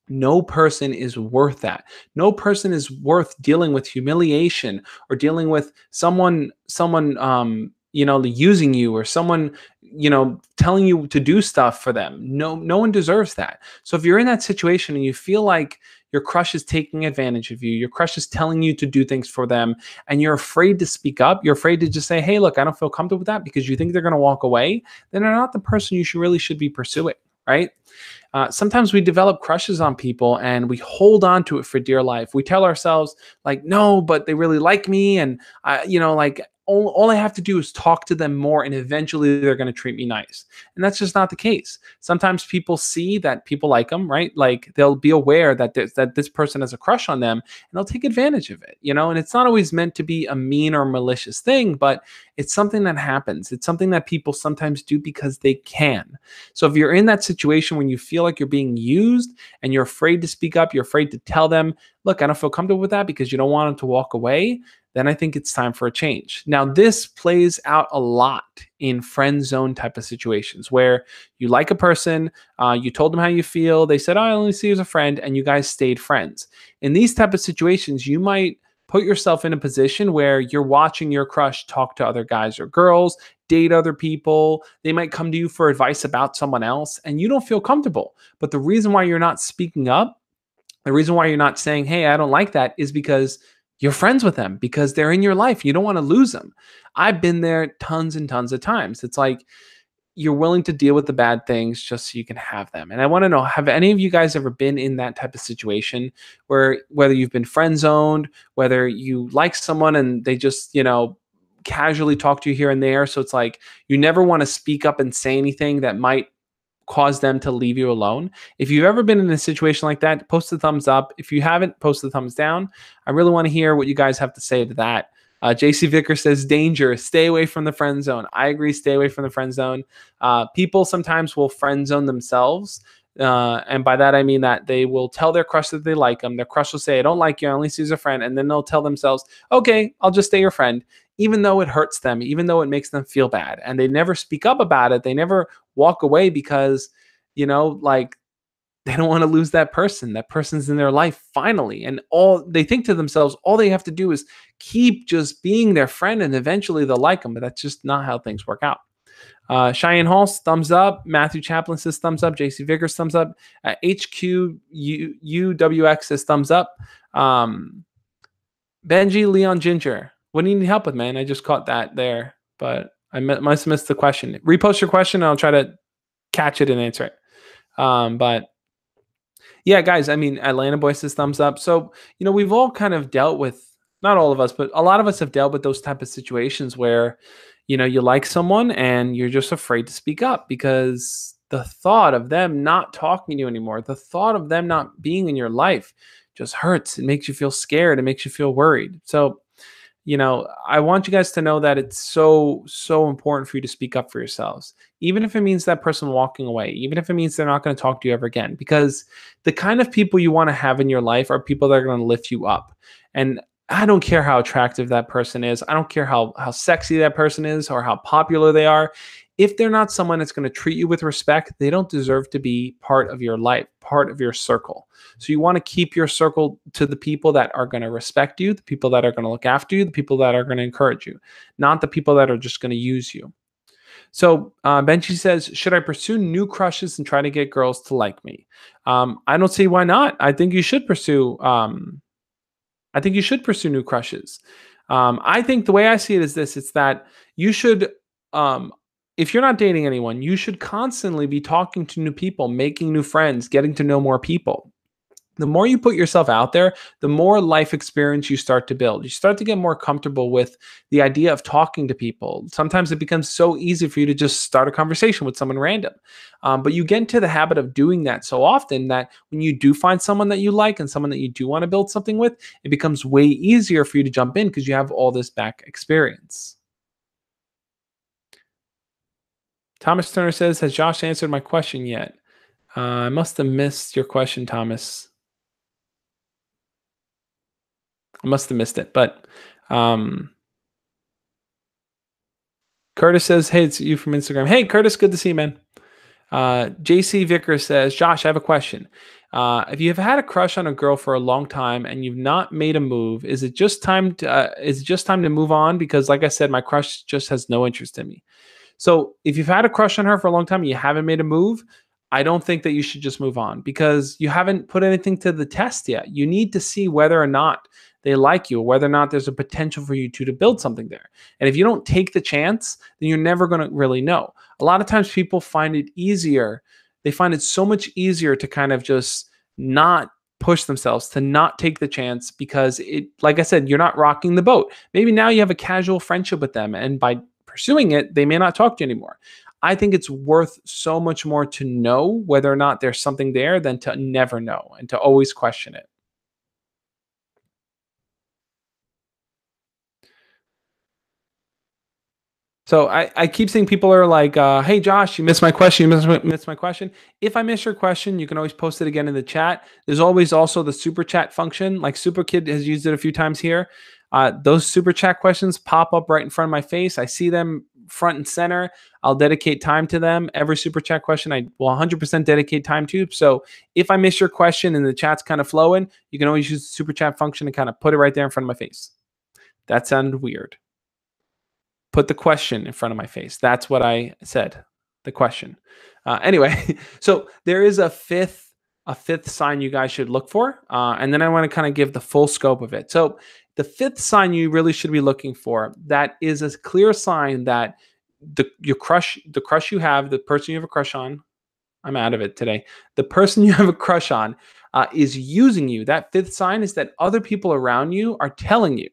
no person is worth that. No person is worth dealing with humiliation or dealing with someone using you or someone telling you to do stuff for them. No one deserves that. So if you're in that situation and you feel like your crush is taking advantage of you, your crush is telling you to do things for them, and you're afraid to speak up, you're afraid to just say, hey, look, I don't feel comfortable with that because you think they're going to walk away, then they're not the person you really should be pursuing, right? Sometimes we develop crushes on people and we hold on to it for dear life. We tell ourselves like, no, but they really like me, and like all I have to do is talk to them more, and eventually they're going to treat me nice. And that's just not the case. Sometimes people see that people like them, right? Like they'll be aware that this person has a crush on them, and they'll take advantage of it, And it's not always meant to be a mean or malicious thing, but it's something that happens. It's something that people sometimes do because they can. So if you're in that situation when you feel like you're being used and you're afraid to speak up, you're afraid to tell them, look, I don't feel comfortable with that, because you don't want them to walk away, then I think it's time for a change. Now, this plays out a lot in friend zone type of situations where you like a person, you told them how you feel, they said, oh, I only see you as a friend, and you guys stayed friends. In these type of situations, you might put yourself in a position where you're watching your crush talk to other guys or girls, date other people. They might come to you for advice about someone else, and you don't feel comfortable. But the reason why you're not speaking up, the reason why you're not saying, hey, I don't like that, is because you're friends with them, because they're in your life. You don't want to lose them. I've been there tons and tons of times. It's like you're willing to deal with the bad things just so you can have them. And I want to know, have any of you guys ever been in that type of situation where whether you've been friend zoned, whether you like someone and they just, casually talk to you here and there. So it's like you never want to speak up and say anything that might cause them to leave you alone. If you've ever been in a situation like that, post the thumbs up. If you haven't, post the thumbs down. I really want to hear what you guys have to say to that. JC Vicker says, danger, stay away from the friend zone. I agree, stay away from the friend zone. People sometimes will friend zone themselves. And by that, I mean that they will tell their crush that they like them. Their crush will say, I don't like you, I only see you as a friend. And then they'll tell themselves, okay, I'll just stay your friend, even though it hurts them, even though it makes them feel bad. And they never speak up about it. They never walk away because, like they don't want to lose that person. That person's in their life finally. And all they think to themselves, all they have to do is keep just being their friend, and eventually they'll like them. But that's just not how things work out. Cheyenne Hall, thumbs up. Matthew Chaplin says thumbs up. JC Vickers, thumbs up. HQUWX says thumbs up. Benji Leon Ginger, what do you need help with, man? I just caught that there, but I must have missed the question. Repost your question, and I'll try to catch it and answer it. But yeah, guys, I mean, Atlanta Boy says thumbs up. So, we've all kind of dealt with, not all of us, but a lot of us have dealt with those type of situations where, you like someone and you're just afraid to speak up because the thought of them not talking to you anymore, the thought of them not being in your life just hurts. It makes you feel scared. It makes you feel worried. So, I want you guys to know that it's so, so important for you to speak up for yourselves, even if it means that person walking away, even if it means they're not going to talk to you ever again, because the kind of people you want to have in your life are people that are going to lift you up. And I don't care how attractive that person is. I don't care how sexy that person is or how popular they are. If they're not someone that's going to treat you with respect, they don't deserve to be part of your life, part of your circle. So you want to keep your circle to the people that are going to respect you, the people that are going to look after you, the people that are going to encourage you, not the people that are just going to use you. So Benji says, should I pursue new crushes and try to get girls to like me? I don't see why not. I think you should pursue. I think you should pursue new crushes. I think the way I see it is this: it's that you should. If you're not dating anyone, you should constantly be talking to new people, making new friends, getting to know more people. The more you put yourself out there, the more life experience you start to build. You start to get more comfortable with the idea of talking to people. Sometimes it becomes so easy for you to just start a conversation with someone random. But you get into the habit of doing that so often that when you do find someone that you like and someone that you do want to build something with, it becomes way easier for you to jump in because you have all this back experience. Thomas Turner says, has Josh answered my question yet? I must have missed your question, Thomas. I must have missed it. But Curtis says, hey, it's you from Instagram. Hey, Curtis, good to see you, man. JC Vicker says, Josh, I have a question. If you have had a crush on a girl for a long time and you've not made a move, is it just time to move on? Because like I said, my crush just has no interest in me. So if you've had a crush on her for a long time and you haven't made a move, I don't think that you should just move on because you haven't put anything to the test yet. You need to see whether or not they like you, or whether or not there's a potential for you to build something there. And if you don't take the chance, then you're never going to really know. A lot of times people find it easier. they find it so much easier to kind of just not push themselves, to not take the chance, because it, like I said, you're not rocking the boat. Maybe now you have a casual friendship with them, and by pursuing it, they may not talk to you anymore. I think it's worth so much more to know whether or not there's something there than to never know and to always question it. So I keep seeing people are like, hey, Josh, you missed my question. You missed my question. If I miss your question, you can always post it again in the chat. There's always also the super chat function. Like Super Kid has used it a few times here. Those super chat questions pop up right in front of my face. I see them front and center. I'll dedicate time to them. Every super chat question I will 100% dedicate time to. So if I miss your question and the chat's kind of flowing, you can always use the super chat function to kind of put it right there in front of my face. That sounded weird. Put the question in front of my face. That's what I said. The question. Anyway, so there is a fifth sign you guys should look for, and then I want to kind of give the full scope of it. So the fifth sign you really should be looking for, that is a clear sign that the crush you have, the person you have a crush on. I'm out of it today. The person you have a crush on is using you. That fifth sign is that other people around you are telling you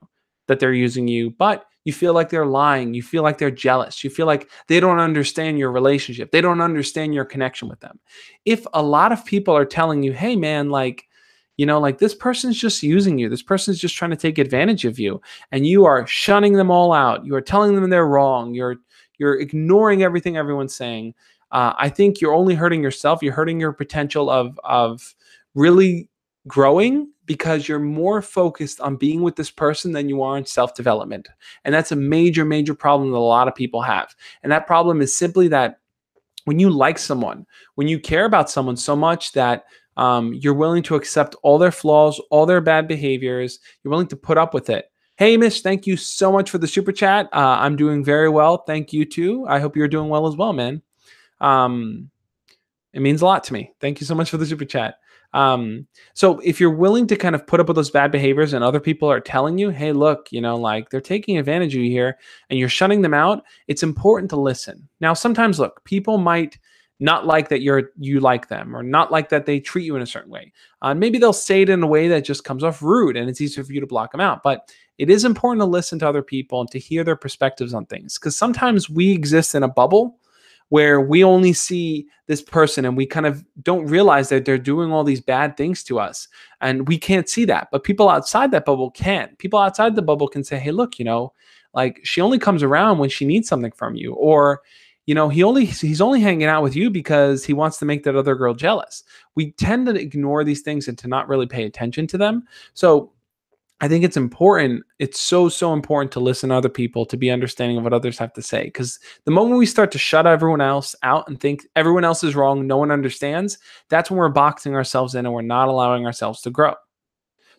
that they're using you, but you feel like they're lying. You feel like they're jealous. You feel like they don't understand your relationship. They don't understand your connection with them. If a lot of people are telling you, hey, man, like, like this person's just using you. This person's just trying to take advantage of you. And you are shunning them all out. You are telling them they're wrong. You're ignoring everything everyone's saying. I think you're only hurting yourself. You're hurting your potential of really growing, because you're more focused on being with this person than you are on self-development. And that's a major, major problem that a lot of people have. And that problem is simply that when you like someone, when you care about someone so much that you're willing to accept all their flaws, all their bad behaviors, you're willing to put up with it. Hey, Mish, thank you so much for the super chat. I'm doing very well. Thank you too. I hope you're doing well as well, man. Um, it means a lot to me. Thank you so much for the super chat. So if you're willing to kind of put up with those bad behaviors and other people are telling you, hey, look, like they're taking advantage of you here and you're shutting them out, it's important to listen. Now, sometimes, look, people might not like that you like them, or not like that they treat you in a certain way. Maybe they'll say it in a way that just comes off rude and it's easier for you to block them out. But it is important to listen to other people and to hear their perspectives on things, because sometimes we exist in a bubble where we only see this person and we kind of don't realize that they're doing all these bad things to us, and we can't see that. But people outside that bubble can. People outside the bubble can say, hey, look, like she only comes around when she needs something from you, or he's only hanging out with you because he wants to make that other girl jealous. We tend to ignore these things and to not really pay attention to them. So I think it's important. It's so, so important to listen to other people, to be understanding of what others have to say. Because the moment we start to shut everyone else out and think everyone else is wrong, no one understands, that's when we're boxing ourselves in and we're not allowing ourselves to grow.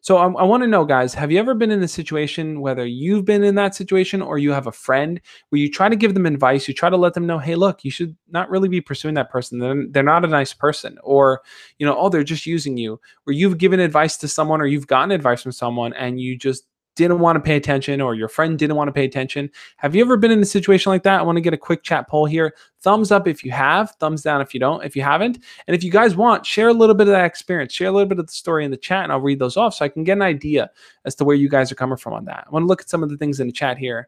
So I want to know, guys, have you ever been in a situation, whether you've been in that situation or you have a friend, where you try to give them advice, you try to let them know, hey, look, you should not really be pursuing that person. They're not a nice person. Or, oh, they're just using you. Or you've given advice to someone, or you've gotten advice from someone and you just didn't want to pay attention, or your friend didn't want to pay attention. Have you ever been in a situation like that? I want to get a quick chat poll here. Thumbs up if you have, thumbs down if you haven't. And if you guys want, share a little bit of that experience, share a little bit of the story in the chat, and I'll read those off so I can get an idea as to where you guys are coming from on that. I want to look at some of the things in the chat here.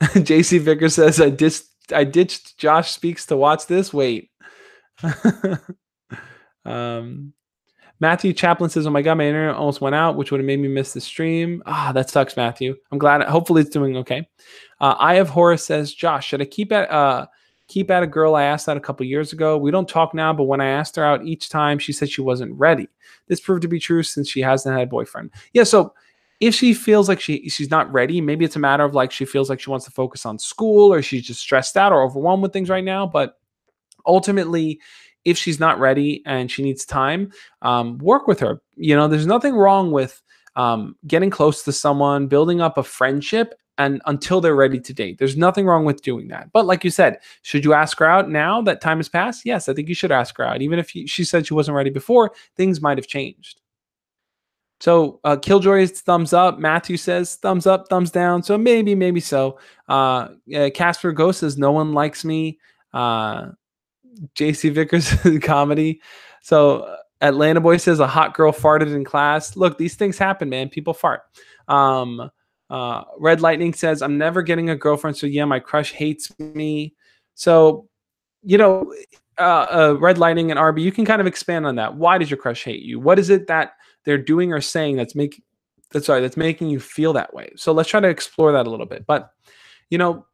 JC Vicker says, I ditched Josh Speaks to watch this. Wait. Matthew Chaplin says, oh my God, my internet almost went out, which would have made me miss the stream. That sucks, Matthew. I'm glad. Hopefully it's doing okay. I have Horace says, Josh, should I keep at a girl I asked out a couple years ago? We don't talk now, but when I asked her out each time, she said she wasn't ready. This proved to be true since she hasn't had a boyfriend. Yeah, so if she feels like she's not ready, maybe it's a matter of like she feels like she wants to focus on school, or she's just stressed out or overwhelmed with things right now. But ultimately, if she's not ready and she needs time, work with her. There's nothing wrong with getting close to someone, building up a friendship, and until they're ready to date. There's nothing wrong with doing that. But like you said, should you ask her out now that time has passed? Yes, I think you should ask her out. Even if she said she wasn't ready before, things might have changed. So Killjoy is thumbs up. Matthew says thumbs up, thumbs down. So maybe so. Casper Ghost says no one likes me. Uh, JC Vickers comedy. So Atlanta Boy says a hot girl farted in class. Look, these things happen, man. People fart. Um, Red Lightning says I'm never getting a girlfriend. So yeah, my crush hates me. So you know, Red Lightning and RB, you can kind of expand on that. Why does your crush hate you? What is it that they're doing or saying that's making you feel that way? So let's try to explore that a little bit. But you know,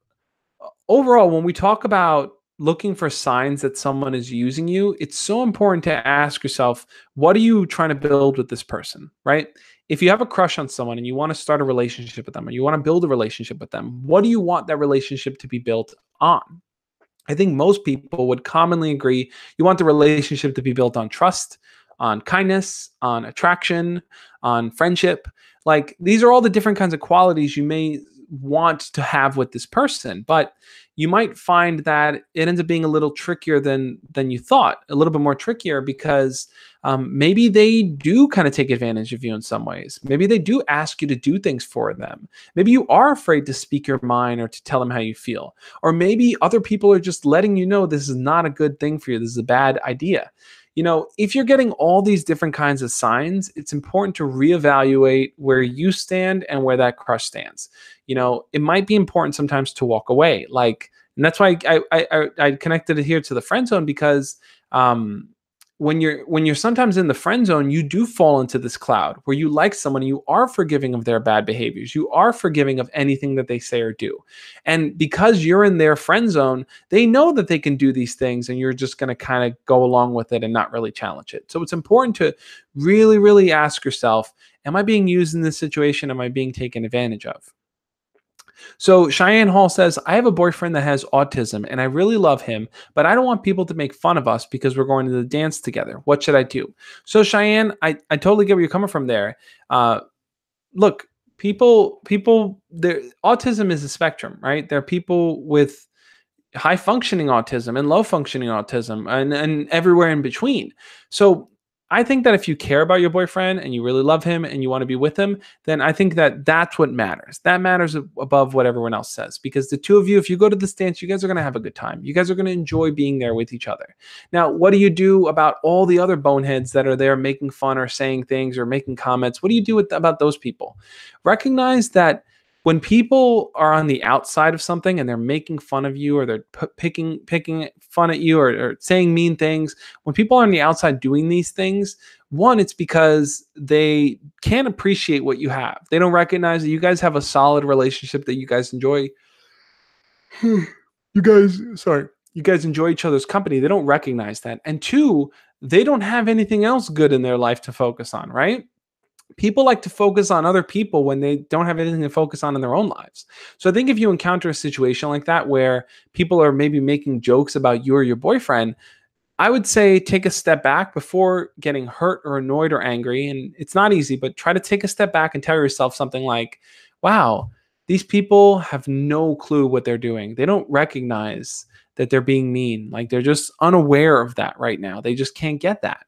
overall, when we talk about looking for signs that someone is using you, it's so important to ask yourself, what are you trying to build with this person, right? If you have a crush on someone and you want to start a relationship with them or you want to build a relationship with them, what do you want that relationship to be built on? I think most people would commonly agree you want the relationship to be built on trust, on kindness, on attraction, on friendship. Like these are all the different kinds of qualities you may want to have with this person, but you might find that it ends up being a little trickier than you thought, a little bit more trickier because maybe they do kind of take advantage of you in some ways. Maybe they do ask you to do things for them. Maybe you are afraid to speak your mind or to tell them how you feel. Or maybe other people are just letting you know this is not a good thing for you. This is a bad idea. If you're getting all these different kinds of signs, it's important to reevaluate where you stand and where that crush stands. It might be important sometimes to walk away. And that's why I connected it here to the friend zone because when you're sometimes in the friend zone, you do fall into this cloud where you like someone, you are forgiving of their bad behaviors, you are forgiving of anything that they say or do, and because you're in their friend zone, they know that they can do these things, and you're just going to kind of go along with it and not really challenge it. So it's important to really, really ask yourself, am I being used in this situation? Am I being taken advantage of? So Cheyenne Hall says, I have a boyfriend that has autism and I really love him, but I don't want people to make fun of us because we're going to the dance together. What should I do? So Cheyenne, I totally get where you're coming from there. Look, autism is a spectrum, right? There are people with high functioning autism and low functioning autism and everywhere in between. So I think that if you care about your boyfriend and you really love him and you want to be with him, then I think that that's what matters. That matters above what everyone else says, because the two of you, if you go to this dance, you guys are going to have a good time. You guys are going to enjoy being there with each other. Now, what do you do about all the other boneheads that are there making fun or saying things or making comments? What do you do about those people? Recognize that when people are on the outside of something and they're making fun of you or they're picking fun at you or saying mean things, when people are on the outside doing these things, one, it's because they can't appreciate what you have. They don't recognize that you guys have a solid relationship, that you guys enjoy. You guys enjoy each other's company. They don't recognize that. And two, they don't have anything else good in their life to focus on, right? People like to focus on other people when they don't have anything to focus on in their own lives. So I think if you encounter a situation like that where people are maybe making jokes about you or your boyfriend, I would say take a step back before getting hurt or annoyed or angry. And it's not easy, but try to take a step back and tell yourself something like, wow, these people have no clue what they're doing. They don't recognize that they're being mean. Like they're just unaware of that right now. They just can't get that.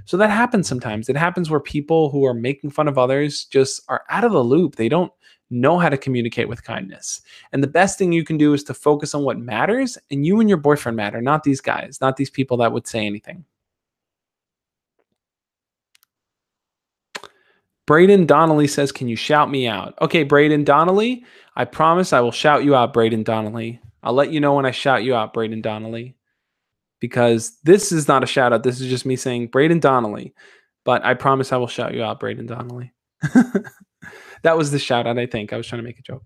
So that happens sometimes. It happens where people who are making fun of others just are out of the loop. They don't know how to communicate with kindness. And the best thing you can do is to focus on what matters, and you and your boyfriend matter, not these guys, not these people that would say anything. Braden Donnelly says, can you shout me out? Okay, Braden Donnelly, I promise I will shout you out, Braden Donnelly. I'll let you know when I shout you out, Braden Donnelly, because this is not a shout out. This is just me saying Braden Donnelly, but I promise I will shout you out, Braden Donnelly. That was the shout out, I think. I was trying to make a joke.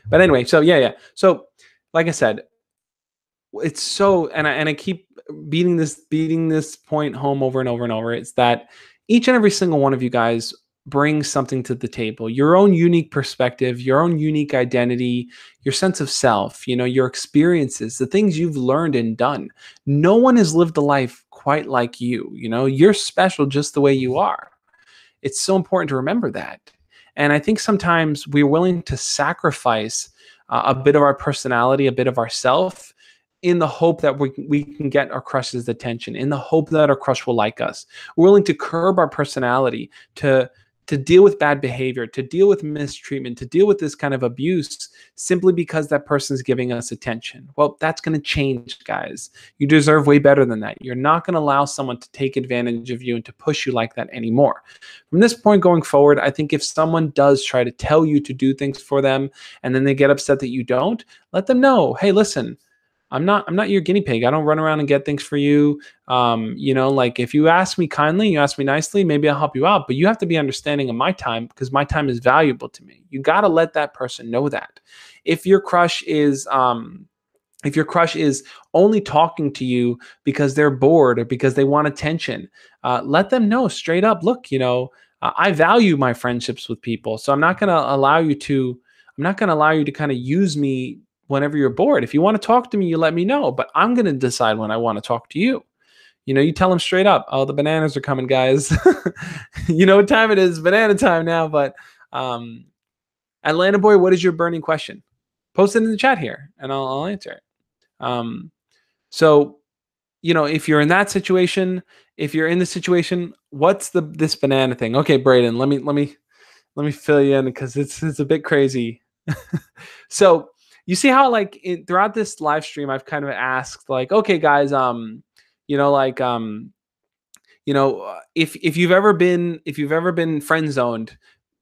But anyway, so yeah. So like I said, it's so, and I keep beating this point home over and over and over. It's that each and every single one of you guys brings something to the table, your own unique perspective, your own unique identity, your sense of self, your experiences, the things you've learned and done. No one has lived a life quite like you. You're special just the way you are. It's so important to remember that. And I think sometimes we're willing to sacrifice a bit of our personality, a bit of ourself, in the hope that we can get our crush's attention, in the hope that our crush will like us. We're willing to curb our personality to to deal with bad behavior, to deal with mistreatment, to deal with this kind of abuse simply because that person is giving us attention. Well, that's going to change, guys. You deserve way better than that. You're not going to allow someone to take advantage of you and to push you like that anymore. From this point going forward, I think if someone does try to tell you to do things for them and then they get upset that you don't, let them know, hey, listen, I'm not your guinea pig. I don't run around and get things for you. Like if you ask me kindly, you ask me nicely, maybe I'll help you out. But you have to be understanding of my time because my time is valuable to me. You got to let that person know that. If your crush is only talking to you because they're bored or because they want attention, let them know straight up. Look, I value my friendships with people, so I'm not going to allow you to. I'm not going to allow you to kind of use me whenever you're bored. If you want to talk to me, you let me know, but I'm going to decide when I want to talk to you. You tell them straight up, oh, the bananas are coming, guys. You know what time it is, banana time now. But Atlanta boy, what is your burning question? Post it in the chat here and I'll answer it. So, if you're in that situation, if you're in the situation, what's this banana thing? Okay, Braden, let me fill you in because it's a bit crazy. So you see how throughout this live stream, I've kind of asked like, okay, guys, if you've ever been friend zoned,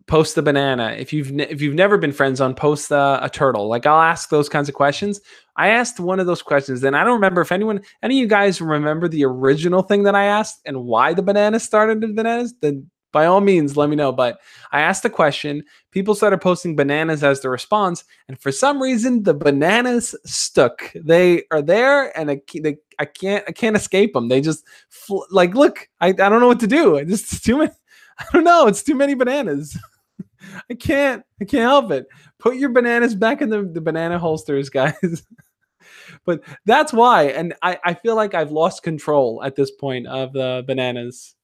post the banana. If you've never been friend zoned, post a turtle. Like I'll ask those kinds of questions. I asked one of those questions, and I don't remember if any of you guys remember the original thing that I asked and why the banana started with bananas. Then by all means, let me know. But I asked the question. People started posting bananas as the response, and for some reason, the bananas stuck. They are there, and I can't escape them. They just look. I don't know what to do. It's too many. I don't know. It's too many bananas. I can't help it. Put your bananas back in the banana holsters, guys. But that's why. And I feel like I've lost control at this point of the bananas.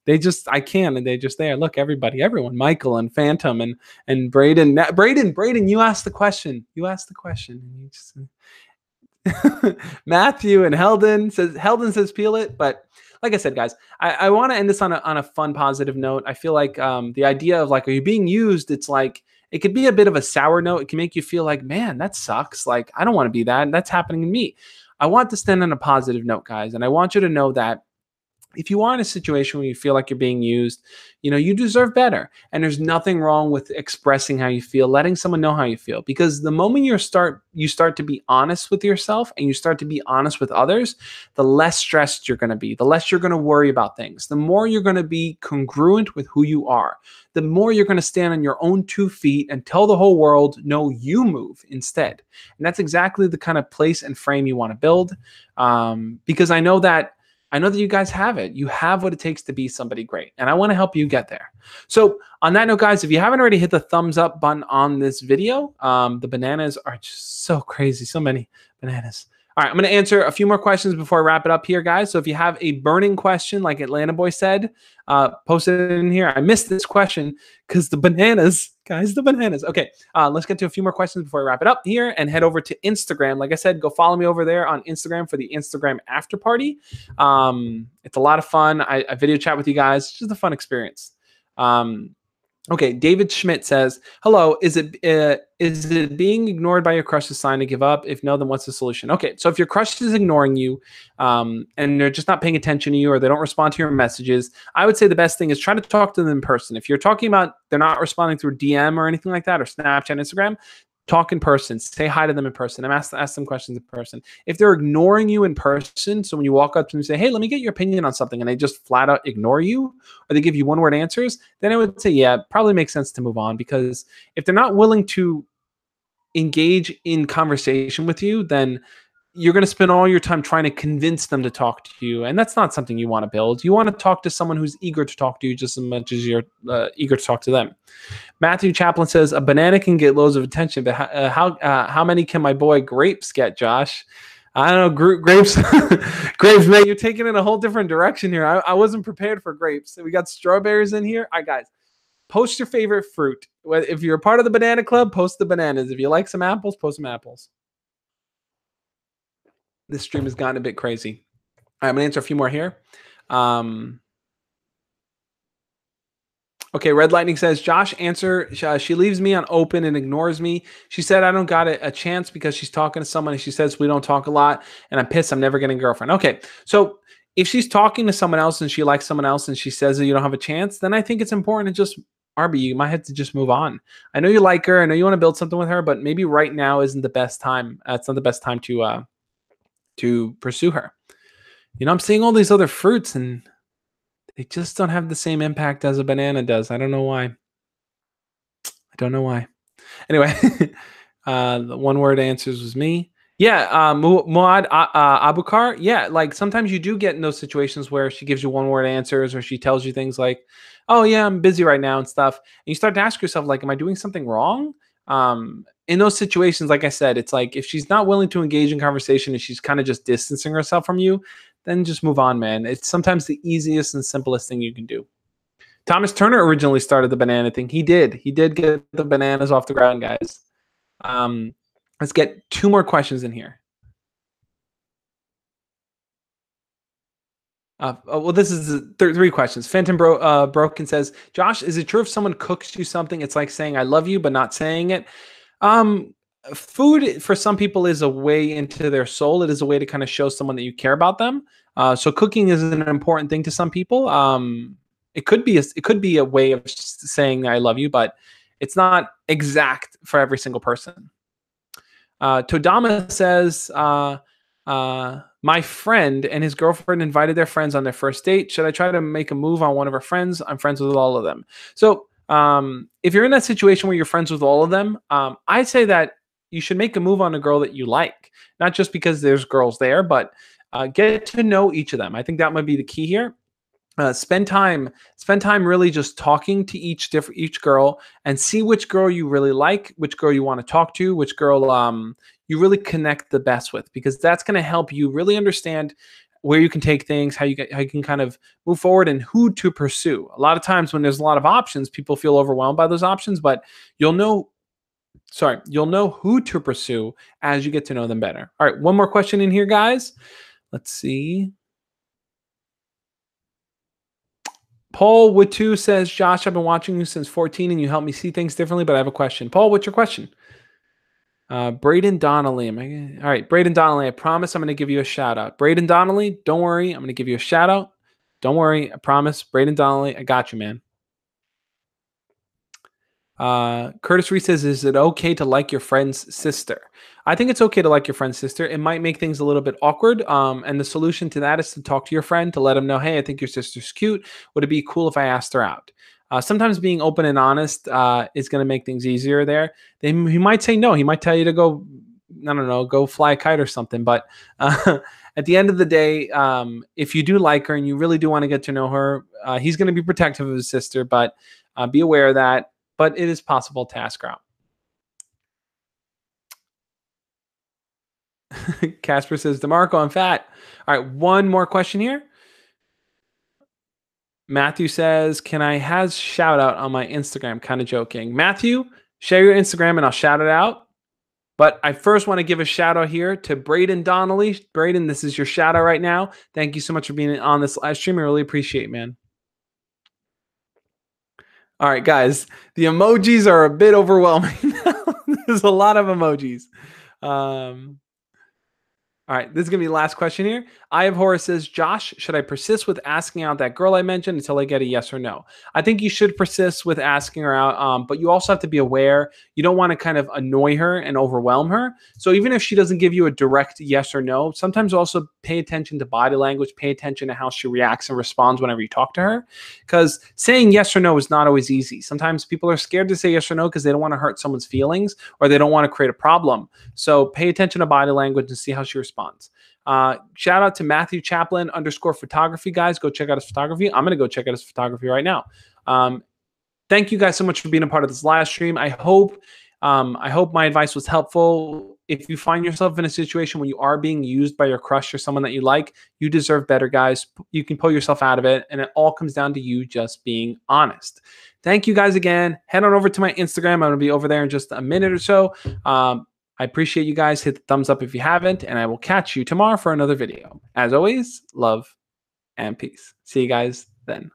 I can, and they just there. Look, everyone, Michael and Phantom and Braden. Braden, you asked the question. You just, Matthew and Heldon says peel it. But like I said, guys, I want to end this on a fun, positive note. I feel like the idea of are you being used? It's like it could be a bit of a sour note. It can make you feel like, man, that sucks. Like I don't want to be that. That's happening to me. I want to stand on a positive note, guys, and I want you to know that if you are in a situation where you feel like you're being used, you deserve better. And there's nothing wrong with expressing how you feel, letting someone know how you feel. Because the moment you start to be honest with yourself and you start to be honest with others, the less stressed you're going to be, the less you're going to worry about things, the more you're going to be congruent with who you are, the more you're going to stand on your own 2 feet and tell the whole world, no, you move instead. And that's exactly the kind of place and frame you want to build. Because I know that you guys have it. You have what it takes to be somebody great. And I want to help you get there. So on that note, guys, if you haven't already hit the thumbs up button on this video, the bananas are just so crazy. So many bananas. All right, I'm going to answer a few more questions before I wrap it up here, guys. So if you have a burning question, like Atlanta Boy said, post it in here. I missed this question because the bananas, guys, the bananas. Okay, let's get to a few more questions before I wrap it up here and head over to Instagram. Like I said, go follow me over there on Instagram for the Instagram after party. It's a lot of fun. I video chat with you guys. It's just a fun experience. Okay, David Schmidt says, hello, is it being ignored by your crush a sign to give up? If no, then what's the solution? Okay, so if your crush is ignoring you and they're just not paying attention to you or they don't respond to your messages, I would say the best thing is try to talk to them in person. If you're talking about they're not responding through DM or anything like that or Snapchat, Instagram, talk in person, say hi to them in person, and ask them questions in person. If they're ignoring you in person, so when you walk up to them and say, hey, let me get your opinion on something, and they just flat out ignore you, or they give you one-word answers, then I would say, yeah, it probably makes sense to move on, because if they're not willing to engage in conversation with you, then you're going to spend all your time trying to convince them to talk to you, and that's not something you want to build. You want to talk to someone who's eager to talk to you just as much as you're eager to talk to them. Matthew Chaplin says, a banana can get loads of attention, but how many can my boy Grapes get, Josh? I don't know, grapes. Grapes, man, you're taking it in a whole different direction here. I wasn't prepared for grapes. We got strawberries in here. All right, guys, post your favorite fruit. If you're a part of the banana club, post the bananas. If you like some apples, post some apples. This stream has gotten a bit crazy. All right, I'm going to answer a few more here. Okay, Red Lightning says, Josh, answer. She leaves me on open and ignores me. She said I don't got a chance because she's talking to someone and she says we don't talk a lot and I'm pissed. I'm never getting a girlfriend. Okay, so if she's talking to someone else and she likes someone else and she says that you don't have a chance, then I think it's important to just, Arby, you might have to just move on. I know you like her. I know you want to build something with her, but maybe right now isn't the best time. It's not the best time to pursue her. You know, I'm seeing all these other fruits and they just don't have the same impact as a banana does. I don't know why. I don't know why. Anyway, the one word answers was me. Yeah, Muad Abukar. Yeah, like sometimes you do get in those situations where she gives you one word answers or she tells you things like, "Oh yeah, I'm busy right now" and stuff. And you start to ask yourself, like, "Am I doing something wrong?" In those situations, like I said, it's like if she's not willing to engage in conversation and she's kind of just distancing herself from you, then just move on, man. It's sometimes the easiest and simplest thing you can do. Thomas Turner originally started the banana thing. He did. He did get the bananas off the ground, guys. Um, let's get two more questions in here. Well, this is three questions. Phantom Broken says, Josh, is it true if someone cooks you something, it's like saying I love you, but not saying it? Um, Food for some people is a way into their soul. It is a way to kind of show someone that you care about them. So cooking is an important thing to some people. It could be a way of saying I love you, but it's not exact for every single person. Todama says, my friend and his girlfriend invited their friends on their first date. Should I try to make a move on one of her friends? I'm friends with all of them. So if you're in that situation where you're friends with all of them, I'd say that you should make a move on a girl that you like, not just because there's girls there, but get to know each of them. I think that might be the key here. Spend time really just talking to each girl and see which girl you really like, which girl you want to talk to, which girl you really connect the best with, because that's going to help you really understand where you can take things, how you can kind of move forward and who to pursue. A lot of times when there's a lot of options, people feel overwhelmed by those options, but you'll know who to pursue as you get to know them better. All right, one more question in here, guys. Let's see. Paul Witu says, Josh, I've been watching you since 14 and you help me see things differently, but I have a question. Paul, what's your question? Braden Donnelly. All right, Braden Donnelly, I promise I'm going to give you a shout out. Braden Donnelly, don't worry. I'm going to give you a shout out. Don't worry. I promise. Braden Donnelly, I got you, man. Curtis Reese says, is it okay to like your friend's sister? I think it's okay to like your friend's sister. It might make things a little bit awkward. And the solution to that is to talk to your friend to let him know, hey, I think your sister's cute. Would it be cool if I asked her out? Sometimes being open and honest is going to make things easier there. He might say no. He might tell you to go, I don't know, go fly a kite or something. But at the end of the day, if you do like her and you really do want to get to know her, he's going to be protective of his sister, but be aware of that. But it is possible to ask her out. Casper says, DeMarco, I'm fat. All right, one more question here. Matthew says, can I have shout out on my Instagram? Kind of joking. Matthew, share your Instagram and I'll shout it out. But I first want to give a shout out here to Braden Donnelly. Braden, this is your shout out right now. Thank you so much for being on this live stream. I really appreciate it, man. All right, guys, the emojis are a bit overwhelming. There's a lot of emojis. All right, this is going to be the last question here. I have Horace says, Josh, should I persist with asking out that girl I mentioned until I get a yes or no? I think you should persist with asking her out, but you also have to be aware. You don't want to kind of annoy her and overwhelm her. So even if she doesn't give you a direct yes or no, sometimes also pay attention to body language, pay attention to how she reacts and responds whenever you talk to her. Because saying yes or no is not always easy. Sometimes people are scared to say yes or no because they don't want to hurt someone's feelings or they don't want to create a problem. So pay attention to body language and see how she responds. Shout out to Matthew Chaplin _photography, guys. Go check out his photography. I'm going to go check out his photography right now. Thank you guys so much for being a part of this live stream. I hope my advice was helpful. If you find yourself in a situation where you are being used by your crush or someone that you like, you deserve better, guys. You can pull yourself out of it, and it all comes down to you just being honest. Thank you guys again. Head on over to my Instagram. I'm going to be over there in just a minute or so. I appreciate you guys. Hit the thumbs up if you haven't, and I will catch you tomorrow for another video. As always, love and peace. See you guys then.